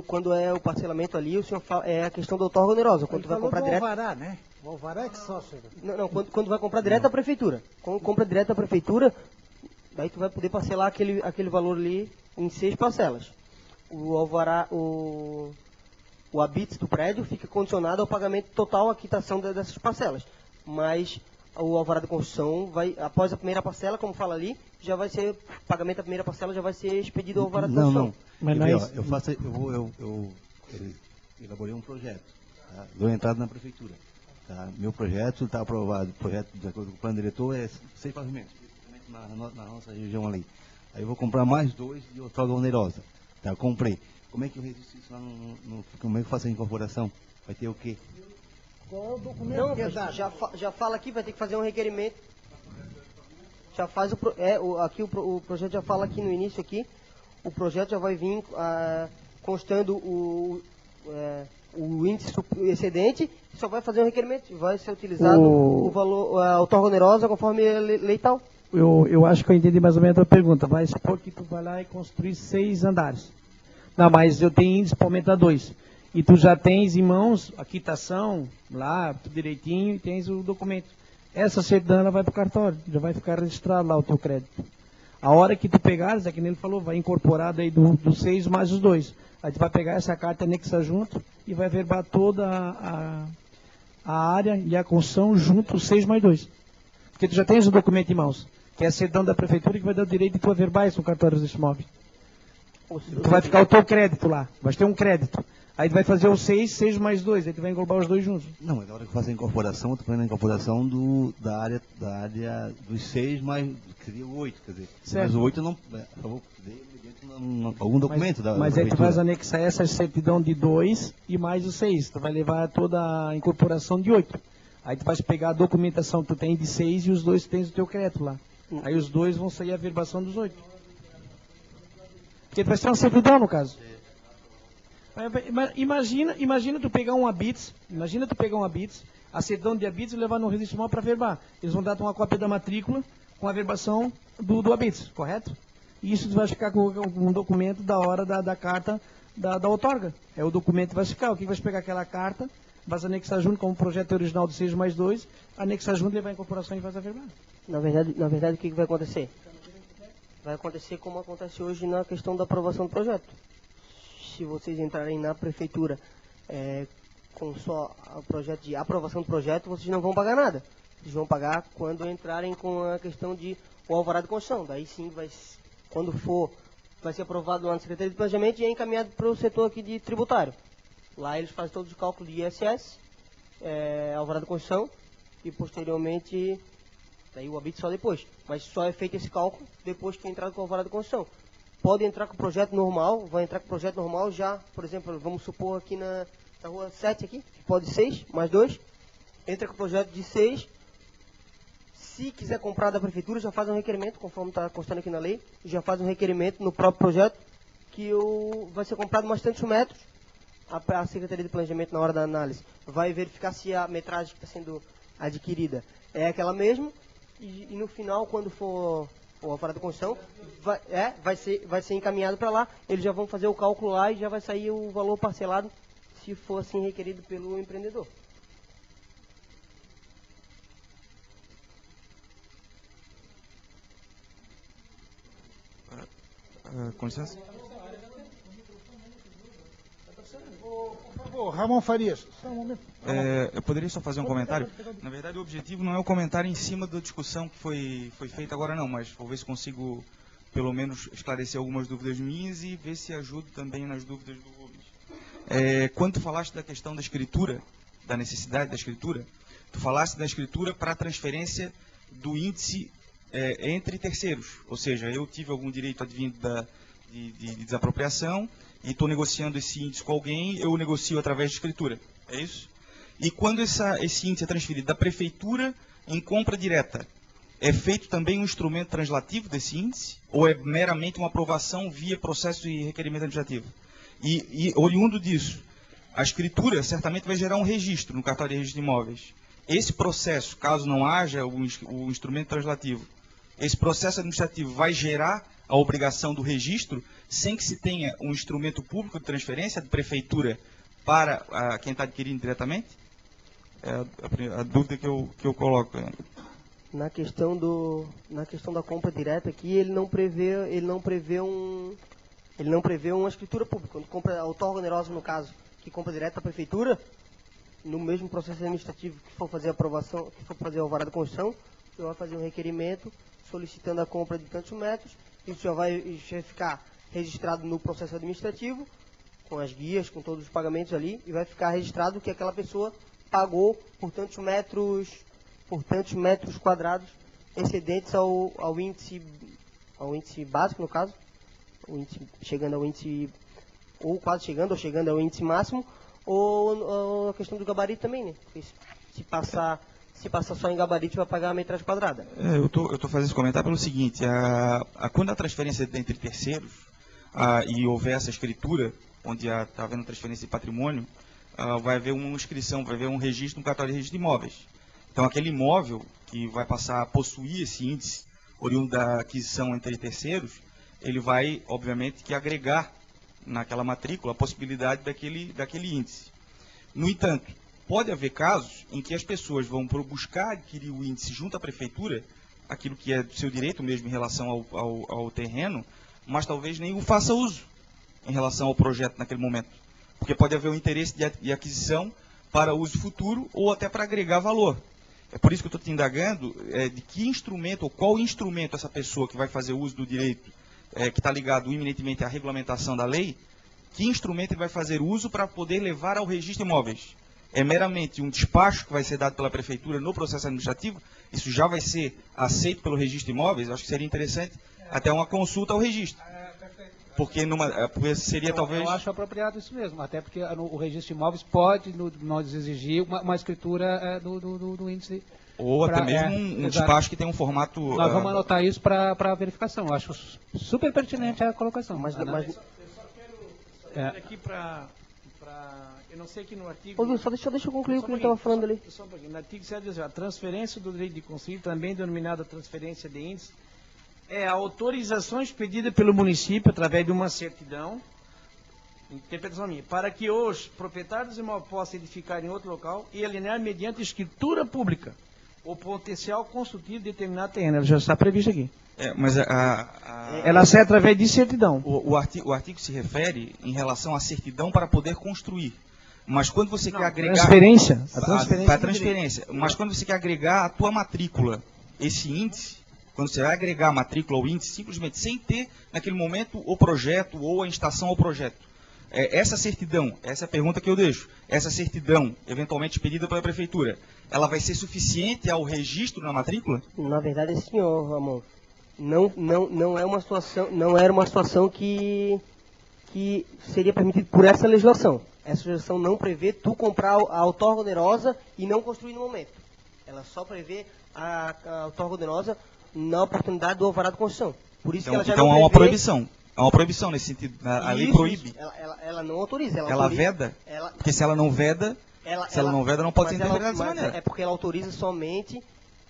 Quando é o parcelamento ali, o senhor fala, é a questão da outorga onerosa. Quando tu vai comprar direto. O alvará, né? O alvará é que só chega. Não, quando vai comprar direto da prefeitura. Quando compra direto da prefeitura, daí tu vai poder parcelar aquele valor ali em 6 parcelas. O alvará, o habites do prédio fica condicionado ao pagamento total, à quitação dessas parcelas. Mas o alvará da construção vai, após a primeira parcela, como fala ali, já vai ser, pagamento da primeira parcela já vai ser expedido ao alvará da construção. Não. Mas Eu elaborei um projeto, tá? Dou entrada na prefeitura. Tá? Meu projeto está aprovado, o projeto de acordo com o plano diretor é 6 pavimentos, na nossa região ali. Aí eu vou comprar mais 2 de outorga onerosa. Tá, comprei. Como é que eu registro isso lá como é que eu faço a incorporação? Vai ter o quê? Qual é o documento Não, que é dado? já fala aqui, vai ter que fazer um requerimento. Já faz aqui o projeto já fala aqui no início aqui. O projeto já vai vir constando o índice excedente, só vai fazer um requerimento, vai ser utilizado o valor, a outorga onerosa conforme a lei tal. Eu acho que eu entendi mais ou menos a tua pergunta. Vai supor que tu vai lá e construir 6 andares. Não, mas eu tenho índice para aumentar 2. E tu já tens em mãos a quitação, lá, tudo direitinho, e tens o documento. Essa certidão ela vai para o cartório, já vai ficar registrado lá o teu crédito. A hora que tu pegares, é que nem ele falou, vai incorporar daí do 6 mais os 2. Aí tu vai pegar essa carta anexa junto e vai verbar toda a área e a construção junto, os 6 mais 2. Porque tu já tens o documento em mãos, que é a certidão da prefeitura que vai dar o direito de tu averbar isso no cartório desse imóvel. Tu vai ficar o teu crédito lá, vai ter um crédito. Aí tu vai fazer o 6 mais 2, aí tu vai englobar os 2 juntos. Não, mas na hora que eu faço a incorporação, eu estou fazendo a incorporação da área dos 6 mais, que seria o 8, quer dizer. Certo. Mas o 8 eu não, eu vou algum documento da Mas aí tu prefeitura. vais anexar essa certidão de 2 e mais o 6. Tu vai levar toda a incorporação de 8. Aí tu vais pegar a documentação que tu tem de 6 e os 2 tens o teu crédito lá. Aí os 2 vão sair a verbação dos 8. Porque tu vai ser uma certidão no caso. Imagina tu pegar um habites, a certidão de habites e levar no registro imóvel para verbar. Eles vão dar uma cópia da matrícula com a verbação do habites, correto? E isso tu vai ficar com um documento da hora da carta da outorga. É o documento que vai ficar. O que vai pegar aquela carta, vai anexar junto com o projeto original do 6 mais 2, anexar junto, levar a incorporação e faz a verbar. Na verdade, o que vai acontecer? Vai acontecer como acontece hoje na questão da aprovação do projeto. Se vocês entrarem na prefeitura com só o projeto de aprovação do projeto, vocês não vão pagar nada. Vocês vão pagar quando entrarem com a questão de o alvará de construção. Daí sim, quando vai ser aprovado lá na Secretaria de Planejamento e é encaminhado para o setor aqui de tributário. Lá eles fazem todos os cálculos de ISS, alvará de construção e posteriormente, daí o habite só depois. Mas só é feito esse cálculo depois que é entrado com o alvará de construção. Pode entrar com o projeto normal, vai entrar com o projeto normal já, por exemplo, vamos supor aqui na rua 7 aqui, que pode 6 mais 2, entra com o projeto de 6, Se quiser comprar da prefeitura, já faz um requerimento, conforme está constando aqui na lei, já faz um requerimento no próprio projeto, que vai ser comprado mais tantos metros. A Secretaria de Planejamento, na hora da análise, vai verificar se a metragem que está sendo adquirida é aquela mesma, e no final, quando for o alvará da construção, vai ser encaminhado para lá, eles já vão fazer o cálculo lá e já vai sair o valor parcelado, se for assim requerido pelo empreendedor. Com licença. Por favor, Ramon Farias, só um momento. Eu poderia só fazer um comentário? Na verdade, o objetivo não é o comentário em cima da discussão que foi feita agora não, mas vou ver se consigo, pelo menos, esclarecer algumas dúvidas minhas e ver se ajudo também nas dúvidas do Rubens. Quando tu falaste da questão da escritura, da necessidade da escritura, tu falaste da escritura para a transferência do índice entre terceiros, ou seja, eu tive algum direito advindo de desapropriação e estou negociando esse índice com alguém, eu negocio através de escritura, é isso? E quando esse índice é transferido da prefeitura em compra direta, é feito também um instrumento translativo desse índice ou é meramente uma aprovação via processo de requerimento administrativo? E oriundo disso, a escritura certamente vai gerar um registro no cartório de registro de imóveis. Esse processo, caso não haja o instrumento translativo, esse processo administrativo vai gerar a obrigação do registro sem que se tenha um instrumento público de transferência de prefeitura para quem está adquirindo diretamente? É a dúvida que eu coloco. Na questão da compra direta aqui, ele não prevê uma escritura pública. Quando compra a outorga onerosa, no caso, que compra direta à prefeitura, no mesmo processo administrativo que for fazer a aprovação, que for fazer o alvará da construção, você vai fazer um requerimento solicitando a compra de tantos metros. Isso já vai ficar registrado no processo administrativo, com as guias, com todos os pagamentos ali, e vai ficar registrado que aquela pessoa pagou por tantos metros quadrados excedentes ao índice básico, no caso, o índice chegando ao índice, ou quase chegando, ou chegando ao índice máximo, ou a questão do gabarito também, né? Porque se passar só em gabarito, vai pagar a metragem quadrada. Eu tô fazendo esse comentário pelo seguinte, quando a transferência é entre terceiros, e houver essa escritura, onde está havendo transferência de patrimônio, vai haver uma inscrição, vai haver um registro no cartório de registro de imóveis. Então, aquele imóvel que vai passar a possuir esse índice oriundo da aquisição entre terceiros, ele vai, obviamente, que agregar naquela matrícula a possibilidade daquele índice. No entanto, pode haver casos em que as pessoas vão buscar adquirir o índice junto à prefeitura, aquilo que é do seu direito mesmo em relação ao terreno, mas talvez nem o faça uso em relação ao projeto naquele momento. Porque pode haver um interesse de aquisição para uso futuro ou até para agregar valor. É por isso que eu estou te indagando de que instrumento ou qual instrumento essa pessoa que vai fazer uso do direito, que está ligado iminentemente à regulamentação da lei, que instrumento ele vai fazer uso para poder levar ao registro de imóveis. É meramente um despacho que vai ser dado pela prefeitura no processo administrativo? Isso já vai ser aceito pelo registro de imóveis? Acho que seria interessante até uma consulta ao registro. Porque seria talvez... Eu acho apropriado isso mesmo, até porque o registro de imóveis pode nos exigir uma escritura do índice. Ou até mesmo um despacho que tem um formato... Nós vamos anotar isso para verificação. Eu acho super pertinente a colocação. Mas eu só quero aqui para... Eu não sei que no artigo... Só deixa eu concluir o que ele estava falando ali. Só um pouquinho. No artigo 7 diz, a transferência do direito de construir, também denominada transferência de índice, é a autorização expedida pelo município através de uma certidão, interpretação minha, para que os proprietários do imóvel possam edificar em outro local e alienar mediante escritura pública o potencial construtivo de determinado terreno. Ela já está prevista aqui. Mas ela sai através de certidão. O artigo se refere em relação à certidão para poder construir. Mas quando você quer agregar... Transferência. A transferência. Mas quando você quer agregar a tua matrícula, esse índice, quando você vai agregar a matrícula ao índice, simplesmente sem ter, naquele momento, o projeto ou a instação ao projeto. Essa certidão, essa é a pergunta que eu deixo, essa certidão, eventualmente expedida pela prefeitura, ela vai ser suficiente ao registro na matrícula? Na verdade, senhor, Ramon, não era uma situação que seria permitida por essa legislação. Essa legislação não prevê tu comprar a outorga onerosa e não construir no momento. Ela só prevê a outorga onerosa na oportunidade do alvará de construção. Por isso que ela já Então não há uma prevê... proibição. Há uma proibição nesse sentido. A lei proíbe. Ela não autoriza. Ela autoriza, veda? Porque se ela não veda, não pode ser interpretada dessa maneira. É porque ela autoriza somente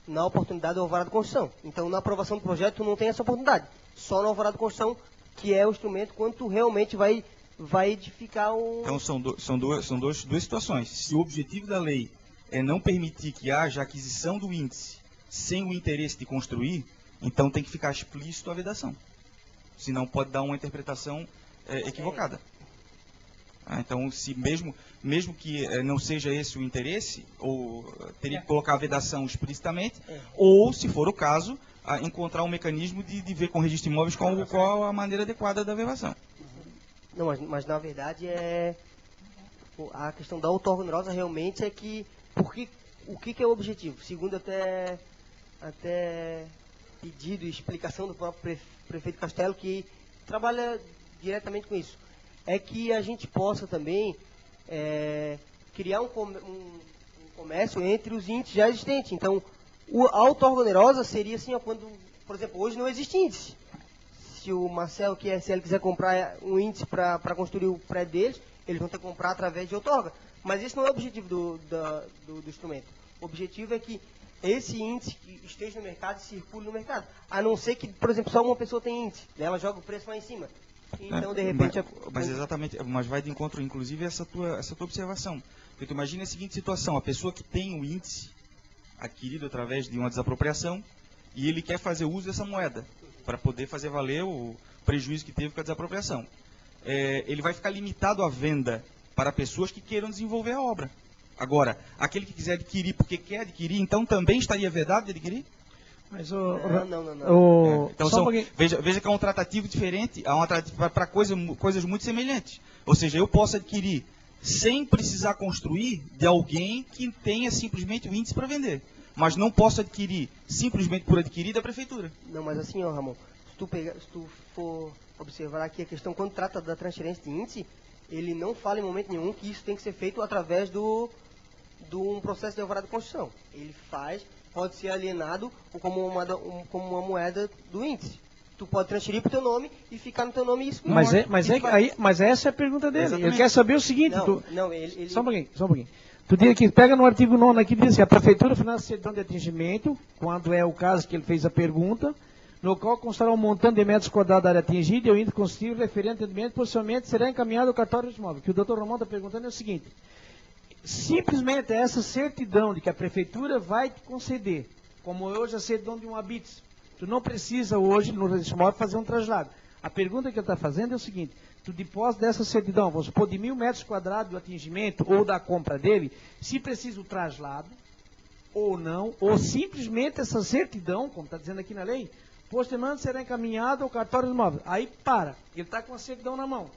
na oportunidade do alvará de construção. Então, na aprovação do projeto, tu não tem essa oportunidade. Só no alvará de construção, que é o instrumento quando tu realmente vai edificar um... Então, são duas situações. Se o objetivo da lei é não permitir que haja aquisição do índice sem o interesse de construir, então tem que ficar explícito a vedação. Senão pode dar uma interpretação equivocada. Então, se mesmo que não seja esse o interesse, ou teria que colocar a vedação explicitamente, ou, se for o caso, encontrar um mecanismo de ver com o registro de imóveis qual a maneira adequada da vedação. Não, mas na verdade a questão da outorga onerosa realmente é que o que é o objetivo? Segundo até pedido e explicação do próprio prefeito Castelo, que trabalha diretamente com isso, é que a gente possa também criar um comércio entre os índices já existentes. Então, a outorga onerosa seria assim, quando, por exemplo, hoje não existe índice. Se o Marcel, que é SL, quiser comprar um índice para construir o prédio deles, eles vão ter que comprar através de outorga. Mas esse não é o objetivo do instrumento. O objetivo é que esse índice esteja no mercado e circule no mercado. A não ser que, por exemplo, só uma pessoa tem índice. Ela joga o preço lá em cima. Então, de repente... Mas exatamente, mas vai de encontro, inclusive, essa tua observação. Porque tu imagina a seguinte situação: a pessoa que tem o índice adquirido através de uma desapropriação e ele quer fazer uso dessa moeda para poder fazer valer o prejuízo que teve com a desapropriação. Ele vai ficar limitado à venda para pessoas que queiram desenvolver a obra. Agora, aquele que quiser adquirir porque quer adquirir, então também estaria vedado de adquirir? Mas não. Então veja que é um tratativo diferente, para coisas muito semelhantes. Ou seja, eu posso adquirir sem precisar construir de alguém que tenha simplesmente o índice para vender. Mas não posso adquirir simplesmente por adquirir da prefeitura. Não, mas assim, Ramon, se tu for observar aqui a questão, quando trata da transferência de índice, ele não fala em momento nenhum que isso tem que ser feito através de um processo de alvará de construção. Ele pode ser alienado como uma moeda do índice. Tu pode transferir para o teu nome e ficar no teu nome e isso. Mas essa é a pergunta dele. Exatamente. Ele quer saber o seguinte. Ele... Só um pouquinho. Tu diz aqui, pega no artigo 9 aqui, diz que a prefeitura financia certidão de atingimento, quando é o caso que ele fez a pergunta, no qual constará um montante de metros quadrados da área atingida e o índice constitutivo referente ao atendimento, possivelmente será encaminhado ao cartório de imóvel. O que o doutor Ramon está perguntando é o seguinte: simplesmente essa certidão de que a prefeitura vai te conceder, como hoje a certidão de um habite, tu não precisa hoje no registro imóvel fazer um traslado. A pergunta que ele está fazendo é o seguinte: tu depósito dessa certidão, vamos supor, de 1.000 metros quadrados do atingimento ou da compra dele, se precisa o traslado ou não, ou simplesmente essa certidão, como está dizendo aqui na lei, posteriormente será encaminhado ao cartório do imóvel. Aí ele está com a certidão na mão.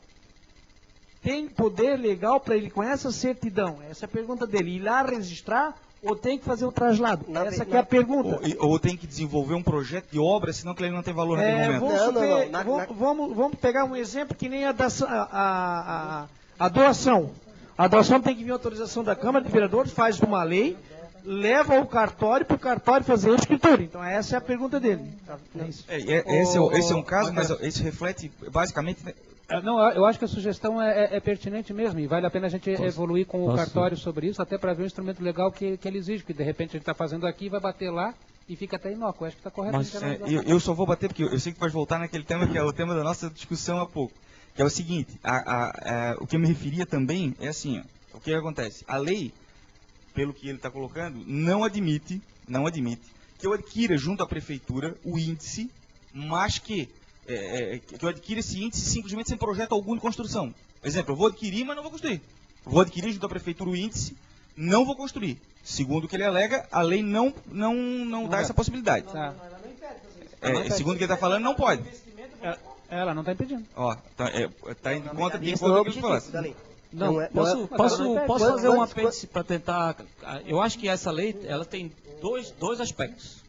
Tem poder legal para ele, com essa certidão, essa é a pergunta dele, ir lá registrar ou tem que fazer o traslado? Essa aqui é a pergunta. Ou tem que desenvolver um projeto de obra, senão que ele não tem valor naquele momento. Vamos pegar um exemplo que nem a doação. A doação tem que vir autorização da Câmara de Vereadores, faz uma lei, leva ao cartório para o cartório fazer a escritura. Então essa é a pergunta dele. É isso. Esse é um caso, mas esse reflete basicamente... Não, eu acho que a sugestão é pertinente mesmo, e vale a pena a gente evoluir com o cartório sobre isso, até para ver o instrumento legal que ele exige, que de repente a gente está fazendo aqui, vai bater lá e fica até inócuo. Acho que está correto. Mas eu só vou bater porque eu sei que pode voltar naquele tema que é o tema da nossa discussão há pouco, que é o seguinte: o que eu me referia também é assim, o que acontece? A lei, pelo que ele está colocando, não admite que eu adquira junto à prefeitura o índice, mas que eu adquira esse índice simplesmente sem projeto algum de construção. Exemplo, eu vou adquirir, mas não vou construir. Vou adquirir junto à prefeitura o índice, não vou construir. Segundo o que ele alega, a lei não dá essa possibilidade. Segundo o que ele está falando, não pode. Ela não está impedindo. Está em conta de Esse não é o que ele fala. objetivo da lei. Posso fazer um apêndice para tentar... Eu acho que essa lei ela tem dois aspectos.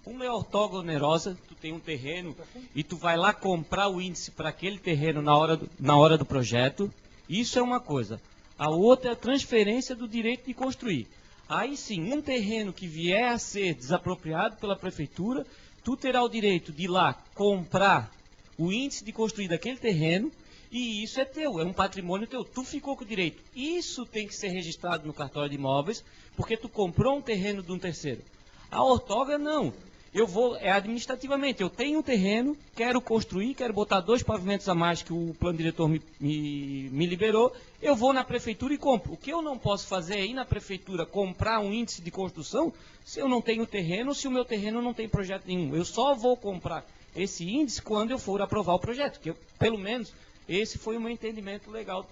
Uma é a outorga onerosa, tu tem um terreno e tu vai lá comprar o índice para aquele terreno na hora do projeto. Isso é uma coisa. A outra é a transferência do direito de construir. Aí sim, um terreno que vier a ser desapropriado pela prefeitura, tu terá o direito de ir lá comprar o índice de construir daquele terreno, e isso é teu, é um patrimônio teu. Tu ficou com o direito. Isso tem que ser registrado no cartório de imóveis, porque tu comprou um terreno de um terceiro. A outorga, não. Eu vou, administrativamente, eu tenho um terreno, quero construir, quero botar 2 pavimentos a mais que o plano diretor me liberou, eu vou na prefeitura e compro. O que eu não posso fazer é ir na prefeitura comprar um índice de construção se eu não tenho terreno, se o meu terreno não tem projeto nenhum. Eu só vou comprar esse índice quando eu for aprovar o projeto, que pelo menos esse foi o meu entendimento legal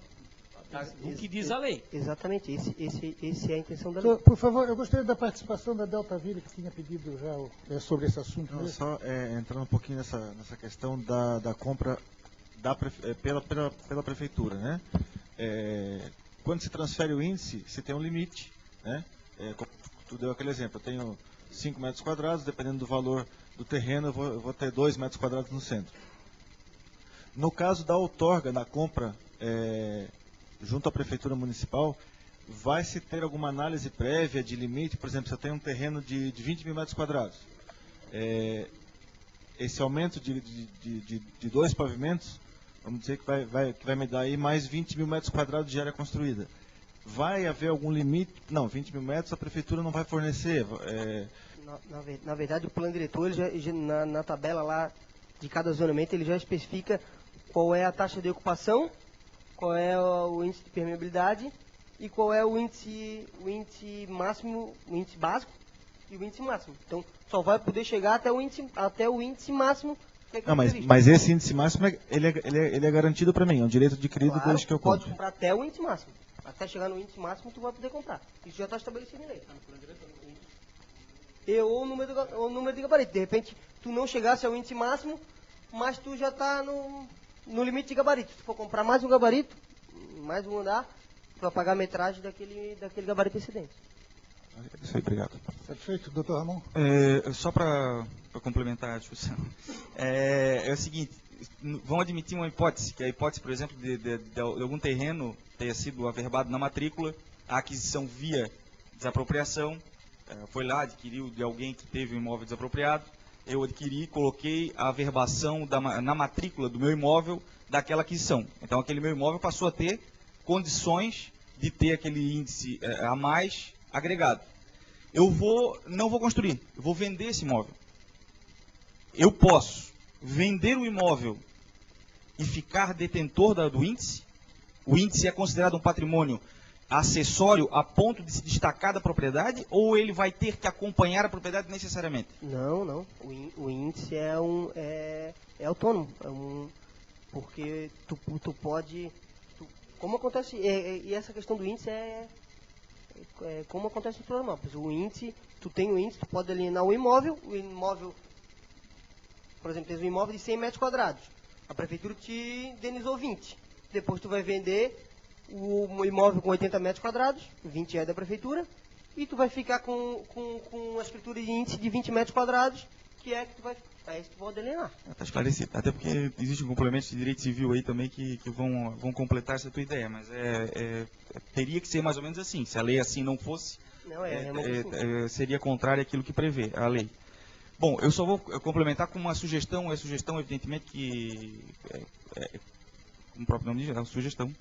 do que diz a lei. Exatamente, esse é a intenção da lei. Então, por favor, eu gostaria da participação da Deltaville, que tinha pedido já sobre esse assunto. Não, só entrando um pouquinho nessa questão da compra pela prefeitura, né? Quando se transfere o índice, se tem um limite, né? Tu deu aquele exemplo, eu tenho 5 metros quadrados, dependendo do valor do terreno, eu vou ter 2 metros quadrados no centro. No caso da outorga, da compra junto à Prefeitura Municipal, vai se ter alguma análise prévia de limite? Por exemplo, se eu tenho um terreno de 20 mil metros quadrados, esse aumento de 2 pavimentos, vamos dizer que vai me dar aí mais 20 mil metros quadrados de área construída. Vai haver algum limite? Não, 20 mil metros a Prefeitura não vai fornecer. Na verdade, o plano diretor, na tabela lá de cada zonamento, ele já especifica qual é a taxa de ocupação, qual é o índice de permeabilidade e qual é o índice máximo, o índice básico e o índice máximo. Então, só vai poder chegar até o índice máximo. Que é não, mas esse índice máximo, ele é garantido para mim, é um direito adquirido claro, desde que eu compro. Pode comprar até o índice máximo. Até chegar no índice máximo, tu vai poder comprar. Isso já está estabelecido em lei. Ou o número de gabarito. De repente, tu não chegasse ao índice máximo, mas tu já está no limite de gabarito. Se tu for comprar mais um gabarito, mais um andar, tu vai pagar a metragem daquele gabarito excedente. Isso aí, obrigado. Satisfeito, doutor Ramon? Só para complementar a discussão. É o seguinte, vão admitir uma hipótese, que é a hipótese, por exemplo, de algum terreno tenha sido averbado na matrícula, a aquisição via desapropriação, foi lá, adquiriu de alguém que teve um imóvel desapropriado, eu adquiri, coloquei a averbação na matrícula do meu imóvel daquela aquisição. Então, aquele meu imóvel passou a ter condições de ter aquele índice a mais agregado. Eu não vou construir, eu vou vender esse imóvel. Eu posso vender o imóvel e ficar detentor do índice? O índice é considerado um patrimônio acessório a ponto de se destacar da propriedade, ou ele vai ter que acompanhar a propriedade necessariamente? Não. O índice é autônomo. Porque tu pode... como acontece... e essa questão do índice como acontece em Florianópolis. O índice, tu tem o índice, tu pode alienar o imóvel, por exemplo, tens um imóvel de 100 metros quadrados. A prefeitura te indenizou 20. Depois tu vai vender o imóvel com 80 metros quadrados, 20 é da prefeitura, e tu vai ficar com a escritura de índice de 20 metros quadrados, que tu vai... Aí tu pode alienar. Está esclarecido. Até porque existe um complemento de direito civil aí também que vão completar essa tua ideia, mas teria que ser mais ou menos assim. Se a lei assim não fosse, seria contrária àquilo que prevê a lei. Bom, eu só vou complementar com uma sugestão. É sugestão, evidentemente, que... como o próprio nome diz, é uma sugestão.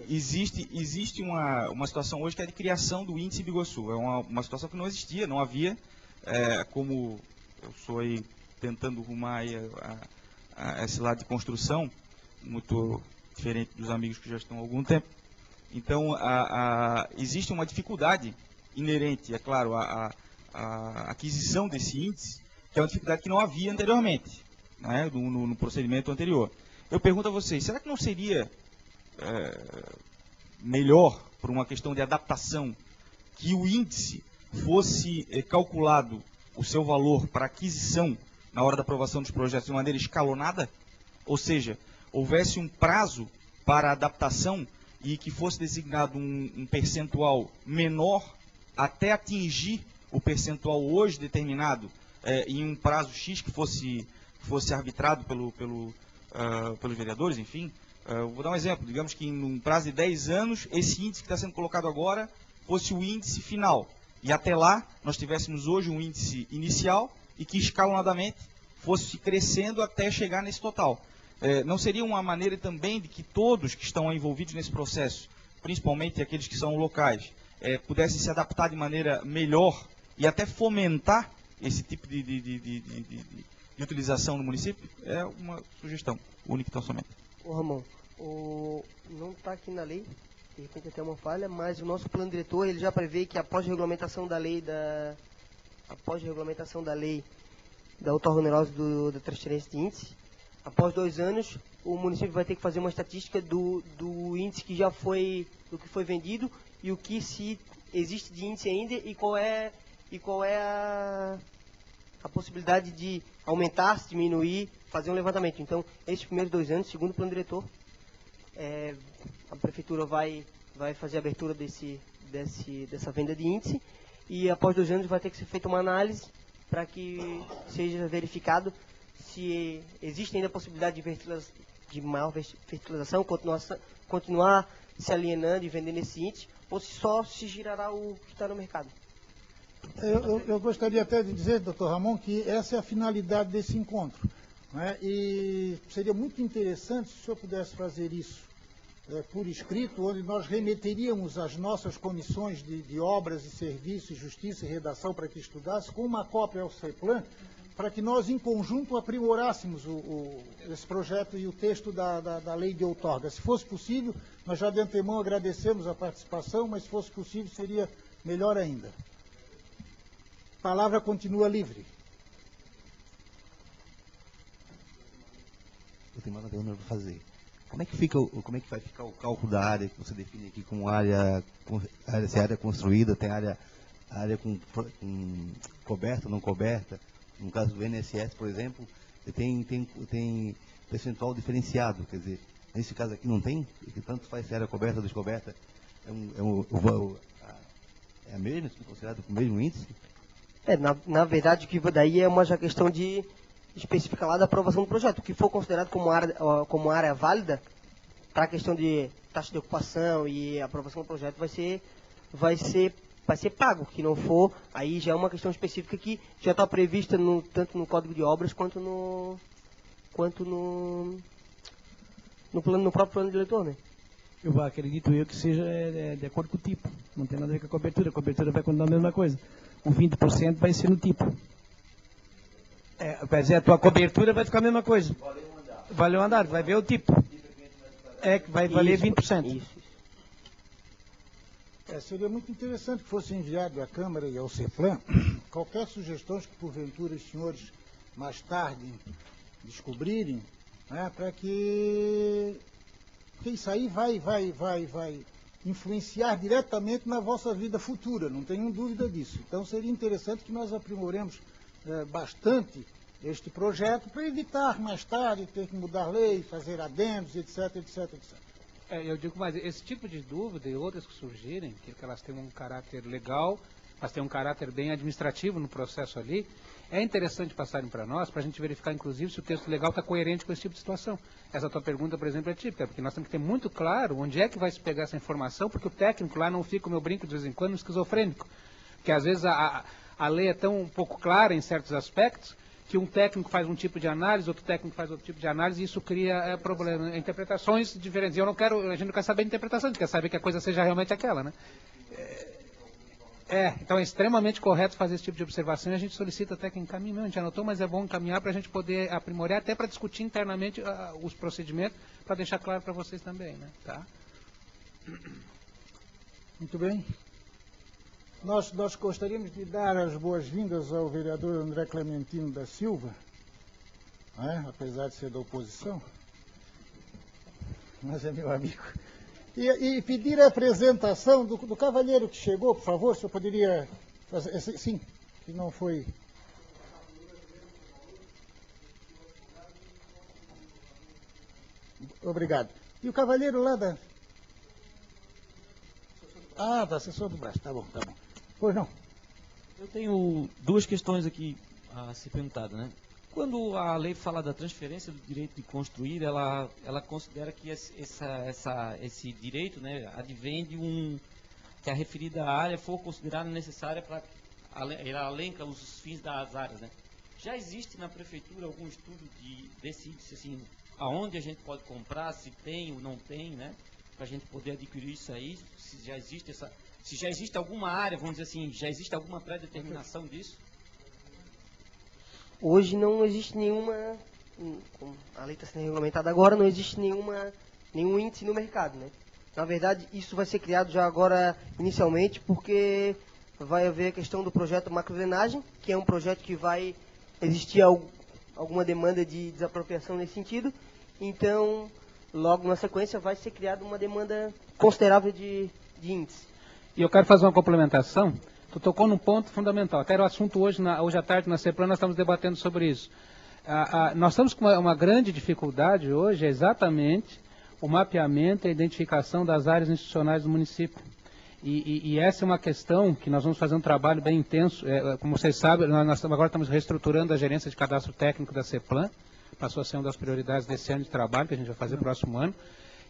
Existe uma situação hoje que é de criação do índice Biguaçu. É uma situação que não existia, não havia, como eu estou aí tentando rumar aí a esse lado de construção, muito diferente dos amigos que já estão há algum tempo. Então, existe uma dificuldade inerente, é claro, à aquisição desse índice, que é uma dificuldade que não havia anteriormente, né, no procedimento anterior. Eu pergunto a vocês, será que não seria melhor, por uma questão de adaptação, que o índice fosse calculado, o seu valor para aquisição na hora da aprovação dos projetos de maneira escalonada? Ou seja, houvesse um prazo para adaptação e que fosse designado um percentual menor até atingir o percentual hoje determinado em um prazo X que fosse arbitrado pelos vereadores, enfim. Vou dar um exemplo, digamos que em um prazo de 10 anos, esse índice que está sendo colocado agora fosse o índice final. E até lá, nós tivéssemos hoje um índice inicial e que escalonadamente fosse crescendo até chegar nesse total. Não seria uma maneira também de que todos que estão envolvidos nesse processo, principalmente aqueles que são locais, pudessem se adaptar de maneira melhor e até fomentar esse tipo de utilização no município? É uma sugestão única, então, somente. Ô Ramon, não está aqui na lei, de repente até uma falha, mas o nosso plano diretor ele já prevê que após regulamentação da lei da outorga onerosa da transferência de índice, após 2 anos, o município vai ter que fazer uma estatística do índice que já foi, do que foi vendido e o que se existe de índice ainda e qual é a possibilidade de aumentar, se diminuir, fazer um levantamento. Então, esses primeiros 2 anos, segundo o plano diretor, a prefeitura vai fazer a abertura dessa venda de índice e após 2 anos vai ter que ser feita uma análise para que seja verificado se existe ainda a possibilidade de maior fertilização, continuar se alienando e vendendo esse índice, ou se só se girará o que está no mercado. Eu gostaria até de dizer, doutor Ramon, que essa é a finalidade desse encontro, né? E seria muito interessante se o senhor pudesse fazer isso por escrito, onde nós remeteríamos as nossas comissões de obras e serviços, justiça e redação para que estudasse, com uma cópia ao CEPLAN, para que nós, em conjunto, aprimorássemos esse projeto e o texto da lei de outorga. Se fosse possível, nós já de antemão agradecemos a participação, mas se fosse possível, seria melhor ainda. A palavra continua livre. Eu tenho uma pergunta para fazer. Como é que vai ficar o cálculo da área que você define aqui como área construída, tem área com coberta, não coberta? No caso do INSS, por exemplo, tem percentual diferenciado, quer dizer, nesse caso aqui não tem, que tanto faz se área coberta ou descoberta, é a mesma, se considerado com o mesmo índice? Na verdade, o que daí é uma já questão de especificar lá da aprovação do projeto. O que for considerado como área válida, para a questão de taxa de ocupação e aprovação do projeto, vai ser pago. Que não for, aí já é uma questão específica que já está prevista tanto no Código de Obras quanto no próprio plano diretor, né? Eu acredito que seja de acordo com o tipo. Não tem nada a ver com a cobertura. A cobertura vai continuar a mesma coisa. O 20% vai ser no tipo. Quer dizer, a tua cobertura vai ficar a mesma coisa. Valeu o andar, vai ver o tipo. Que vai valer 20%. Seria muito interessante que fosse enviado à Câmara e ao CEPLAN qualquer sugestão que, porventura, os senhores mais tarde descobrirem, né, para que isso aí vai influenciar diretamente na vossa vida futura, não tenho dúvida disso. Então, seria interessante que nós aprimoremos bastante este projeto para evitar mais tarde ter que mudar lei, fazer adendos, etc, etc, etc. Eu digo mais, esse tipo de dúvida e outras que surgirem, que elas têm um caráter legal, elas têm um caráter bem administrativo no processo ali, é interessante passarem para nós, para a gente verificar, inclusive, se o texto legal está coerente com esse tipo de situação. Essa tua pergunta, por exemplo, é típica, porque nós temos que ter muito claro onde é que vai se pegar essa informação, porque o técnico lá não fica, o meu brinco de vez em quando, esquizofrênico. Porque às vezes a lei é tão pouco clara em certos aspectos, que um técnico faz um tipo de análise, outro técnico faz outro tipo de análise, e isso cria problemas, interpretações diferentes. E a gente não quer saber de interpretação, a gente quer saber que a coisa seja realmente aquela, né? Então é extremamente correto fazer esse tipo de observação e a gente solicita até que encaminhe mesmo, a gente anotou, mas é bom encaminhar para a gente poder aprimorar, até para discutir internamente os procedimentos, para deixar claro para vocês também, né? Tá? Muito bem. Nós gostaríamos de dar as boas-vindas ao vereador André Clementino da Silva, né, apesar de ser da oposição, mas é meu amigo. E pedir a apresentação do cavalheiro que chegou, por favor, o senhor poderia fazer, sim, que não foi... Obrigado. E o cavalheiro lá da... da assessor do Brás, tá bom. Pois não. Eu tenho 2 questões aqui a ser perguntada, né? Quando a lei fala da transferência do direito de construir, ela considera que esse direito, né, advém que a referida área for considerada necessária para ela elenca os fins das áreas, né? Já existe na prefeitura algum estudo desse índice, assim, aonde a gente pode comprar, se tem ou não tem, né? Para a gente poder adquirir isso aí, se já existe alguma área, vamos dizer assim, já existe alguma pré-determinação disso? Hoje não existe nenhuma, como a lei está sendo regulamentada agora, não existe nenhum índice no mercado, né? Na verdade, isso vai ser criado já agora, inicialmente, porque vai haver a questão do projeto macrodrenagem, que é um projeto que vai existir alguma demanda de desapropriação nesse sentido. Então, logo na sequência, vai ser criada uma demanda considerável de índice. E eu quero fazer uma complementação. Tu tocou num ponto fundamental. Até o assunto hoje à tarde na CEPLAN nós estamos debatendo sobre isso. Nós estamos com uma grande dificuldade hoje, exatamente o mapeamento e a identificação das áreas institucionais do município. E essa é uma questão que nós vamos fazer um trabalho bem intenso. Como vocês sabem, nós agora estamos reestruturando a gerência de cadastro técnico da CEPLAN, passou a ser uma das prioridades desse ano de trabalho, que a gente vai fazer no próximo ano,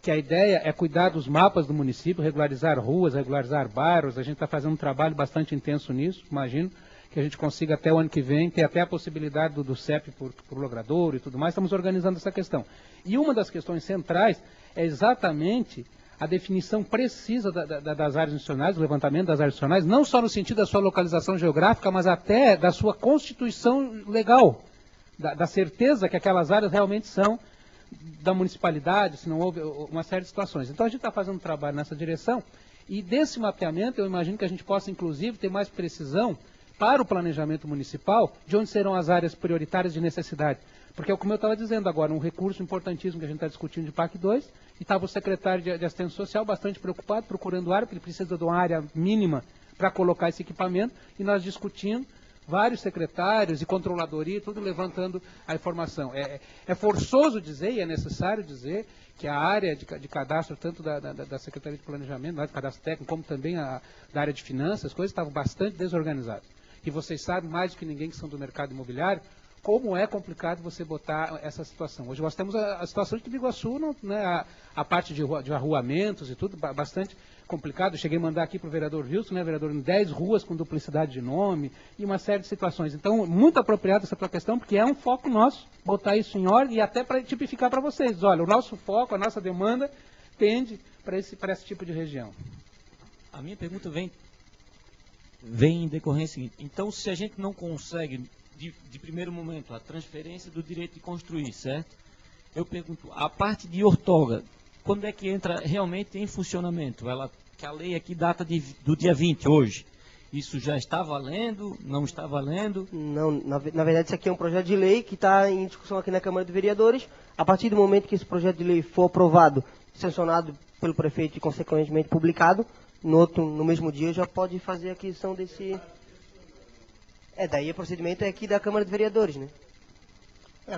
que a ideia é cuidar dos mapas do município, regularizar ruas, regularizar bairros. A gente está fazendo um trabalho bastante intenso nisso, imagino que a gente consiga até o ano que vem ter até a possibilidade do CEP por logrador e tudo mais. Estamos organizando essa questão. E uma das questões centrais é exatamente a definição precisa das áreas institucionais, do levantamento das áreas institucionais, não só no sentido da sua localização geográfica, mas até da sua constituição legal, da certeza que aquelas áreas realmente são da municipalidade, se não houve uma série de situações. Então a gente está fazendo um trabalho nessa direção, e desse mapeamento eu imagino que a gente possa, inclusive, ter mais precisão para o planejamento municipal de onde serão as áreas prioritárias de necessidade. Porque, como eu estava dizendo agora, um recurso importantíssimo que a gente está discutindo de PAC 2, e estava o secretário de Assistência Social bastante preocupado, procurando área, porque ele precisa de uma área mínima para colocar esse equipamento, e nós discutindo, vários secretários e controladoria, tudo levantando a informação. É forçoso dizer, e é necessário dizer, que a área de cadastro, tanto da Secretaria de Planejamento, da cadastro técnico, como também da área de finanças, as coisas estavam bastante desorganizadas. E vocês sabem, mais do que ninguém que são do mercado imobiliário, como é complicado você botar essa situação. Hoje nós temos a situação de Biguaçu, né, a parte de arruamentos e tudo, bastante complicado. Eu cheguei a mandar aqui para o vereador Wilson, né, vereador, em 10 ruas com duplicidade de nome e uma série de situações. Então, muito apropriada essa tua questão, porque é um foco nosso botar isso em ordem e até para tipificar para vocês. Olha, o nosso foco, a nossa demanda tende para esse tipo de região. A minha pergunta vem em decorrência seguinte. Então, se a gente não consegue, de primeiro momento, a transferência do direito de construir, certo? Eu pergunto, a parte de outorga, quando é que entra realmente em funcionamento? Que a lei aqui data do dia 20, hoje. Isso já está valendo? Não está valendo? Não, na verdade isso aqui é um projeto de lei que está em discussão aqui na Câmara de Vereadores. A partir do momento que esse projeto de lei for aprovado, sancionado pelo prefeito e consequentemente publicado, no mesmo dia já pode fazer a aquisição desse... daí o procedimento é aqui da Câmara de Vereadores, né?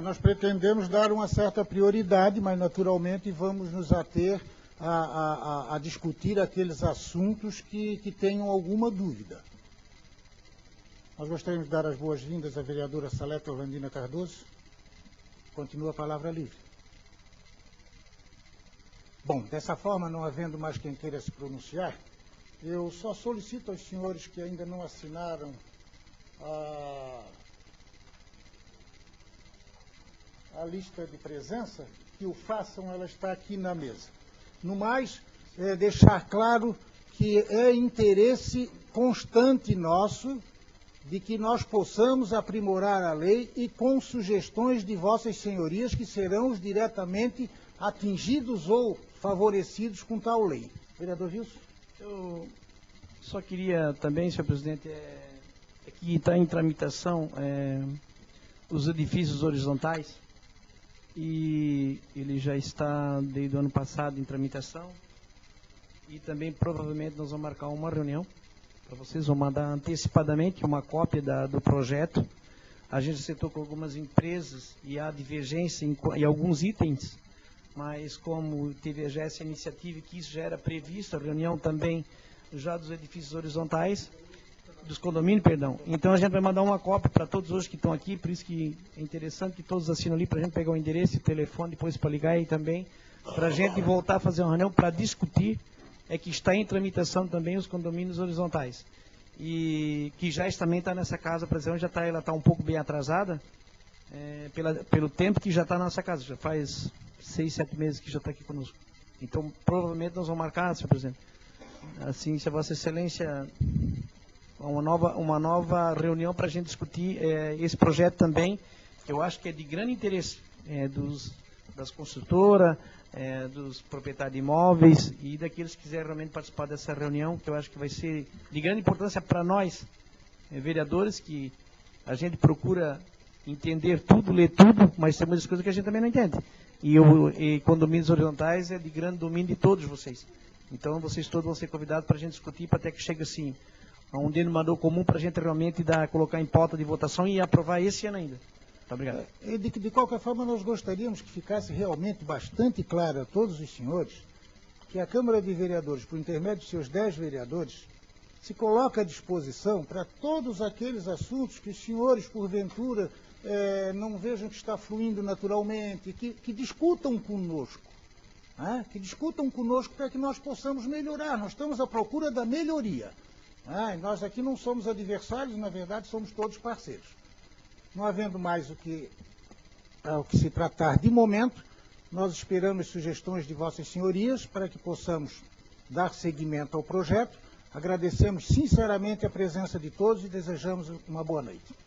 Nós pretendemos dar uma certa prioridade, mas naturalmente vamos nos ater a discutir aqueles assuntos que tenham alguma dúvida. Nós gostaríamos de dar as boas-vindas à vereadora Salete Orlandina Cardoso. Continua a palavra livre. Bom, dessa forma, não havendo mais quem queira se pronunciar, eu só solicito aos senhores que ainda não assinaram a lista de presença, que o façam, ela está aqui na mesa. No mais, deixar claro que é interesse constante nosso de que nós possamos aprimorar a lei e com sugestões de vossas senhorias que serão os diretamente atingidos ou favorecidos com tal lei. Vereador Wilson? Eu só queria também, senhor presidente, aqui está em tramitação os edifícios horizontais, e ele já está desde o ano passado em tramitação, e também provavelmente nós vamos marcar uma reunião para vocês, vão mandar antecipadamente uma cópia do projeto. A gente acertou com algumas empresas e há divergência em alguns itens, mas como teve já essa iniciativa que isso já era previsto, a reunião também já dos edifícios horizontais, dos condomínios, perdão. Então a gente vai mandar uma cópia para todos hoje que estão aqui, por isso que é interessante que todos assinam ali, para a gente pegar o endereço e o telefone depois para ligar aí também, para a gente voltar a fazer uma reunião para discutir é que está em tramitação também os condomínios horizontais. E que já também está nessa casa, por exemplo, ela está um pouco bem atrasada, pelo tempo que já está na nossa casa. Já faz 6, 7 meses que já está aqui conosco. Então, provavelmente nós vamos marcar, senhor presidente, assim, se a Vossa Excelência, uma nova reunião para a gente discutir esse projeto também, que eu acho que é de grande interesse das construtoras, dos proprietários de imóveis e daqueles que quiserem realmente participar dessa reunião, que eu acho que vai ser de grande importância para nós, vereadores, que a gente procura entender tudo, ler tudo, mas tem muitas coisas que a gente também não entende. E condomínios horizontais é de grande domínio de todos vocês. Então, vocês todos vão ser convidados para a gente discutir, para até que chegue assim, a um denominador comum para a gente realmente colocar em pauta de votação e aprovar esse ano ainda. Muito obrigado. De qualquer forma, nós gostaríamos que ficasse realmente bastante claro a todos os senhores que a Câmara de Vereadores, por intermédio de seus 10 vereadores, se coloca à disposição para todos aqueles assuntos que os senhores, porventura, não vejam que está fluindo naturalmente, que discutam conosco. Que discutam conosco para que nós possamos melhorar. Nós estamos à procura da melhoria. E nós aqui não somos adversários, na verdade somos todos parceiros. Não havendo mais o que se tratar de momento, nós esperamos sugestões de vossas senhorias para que possamos dar seguimento ao projeto. Agradecemos sinceramente a presença de todos e desejamos uma boa noite.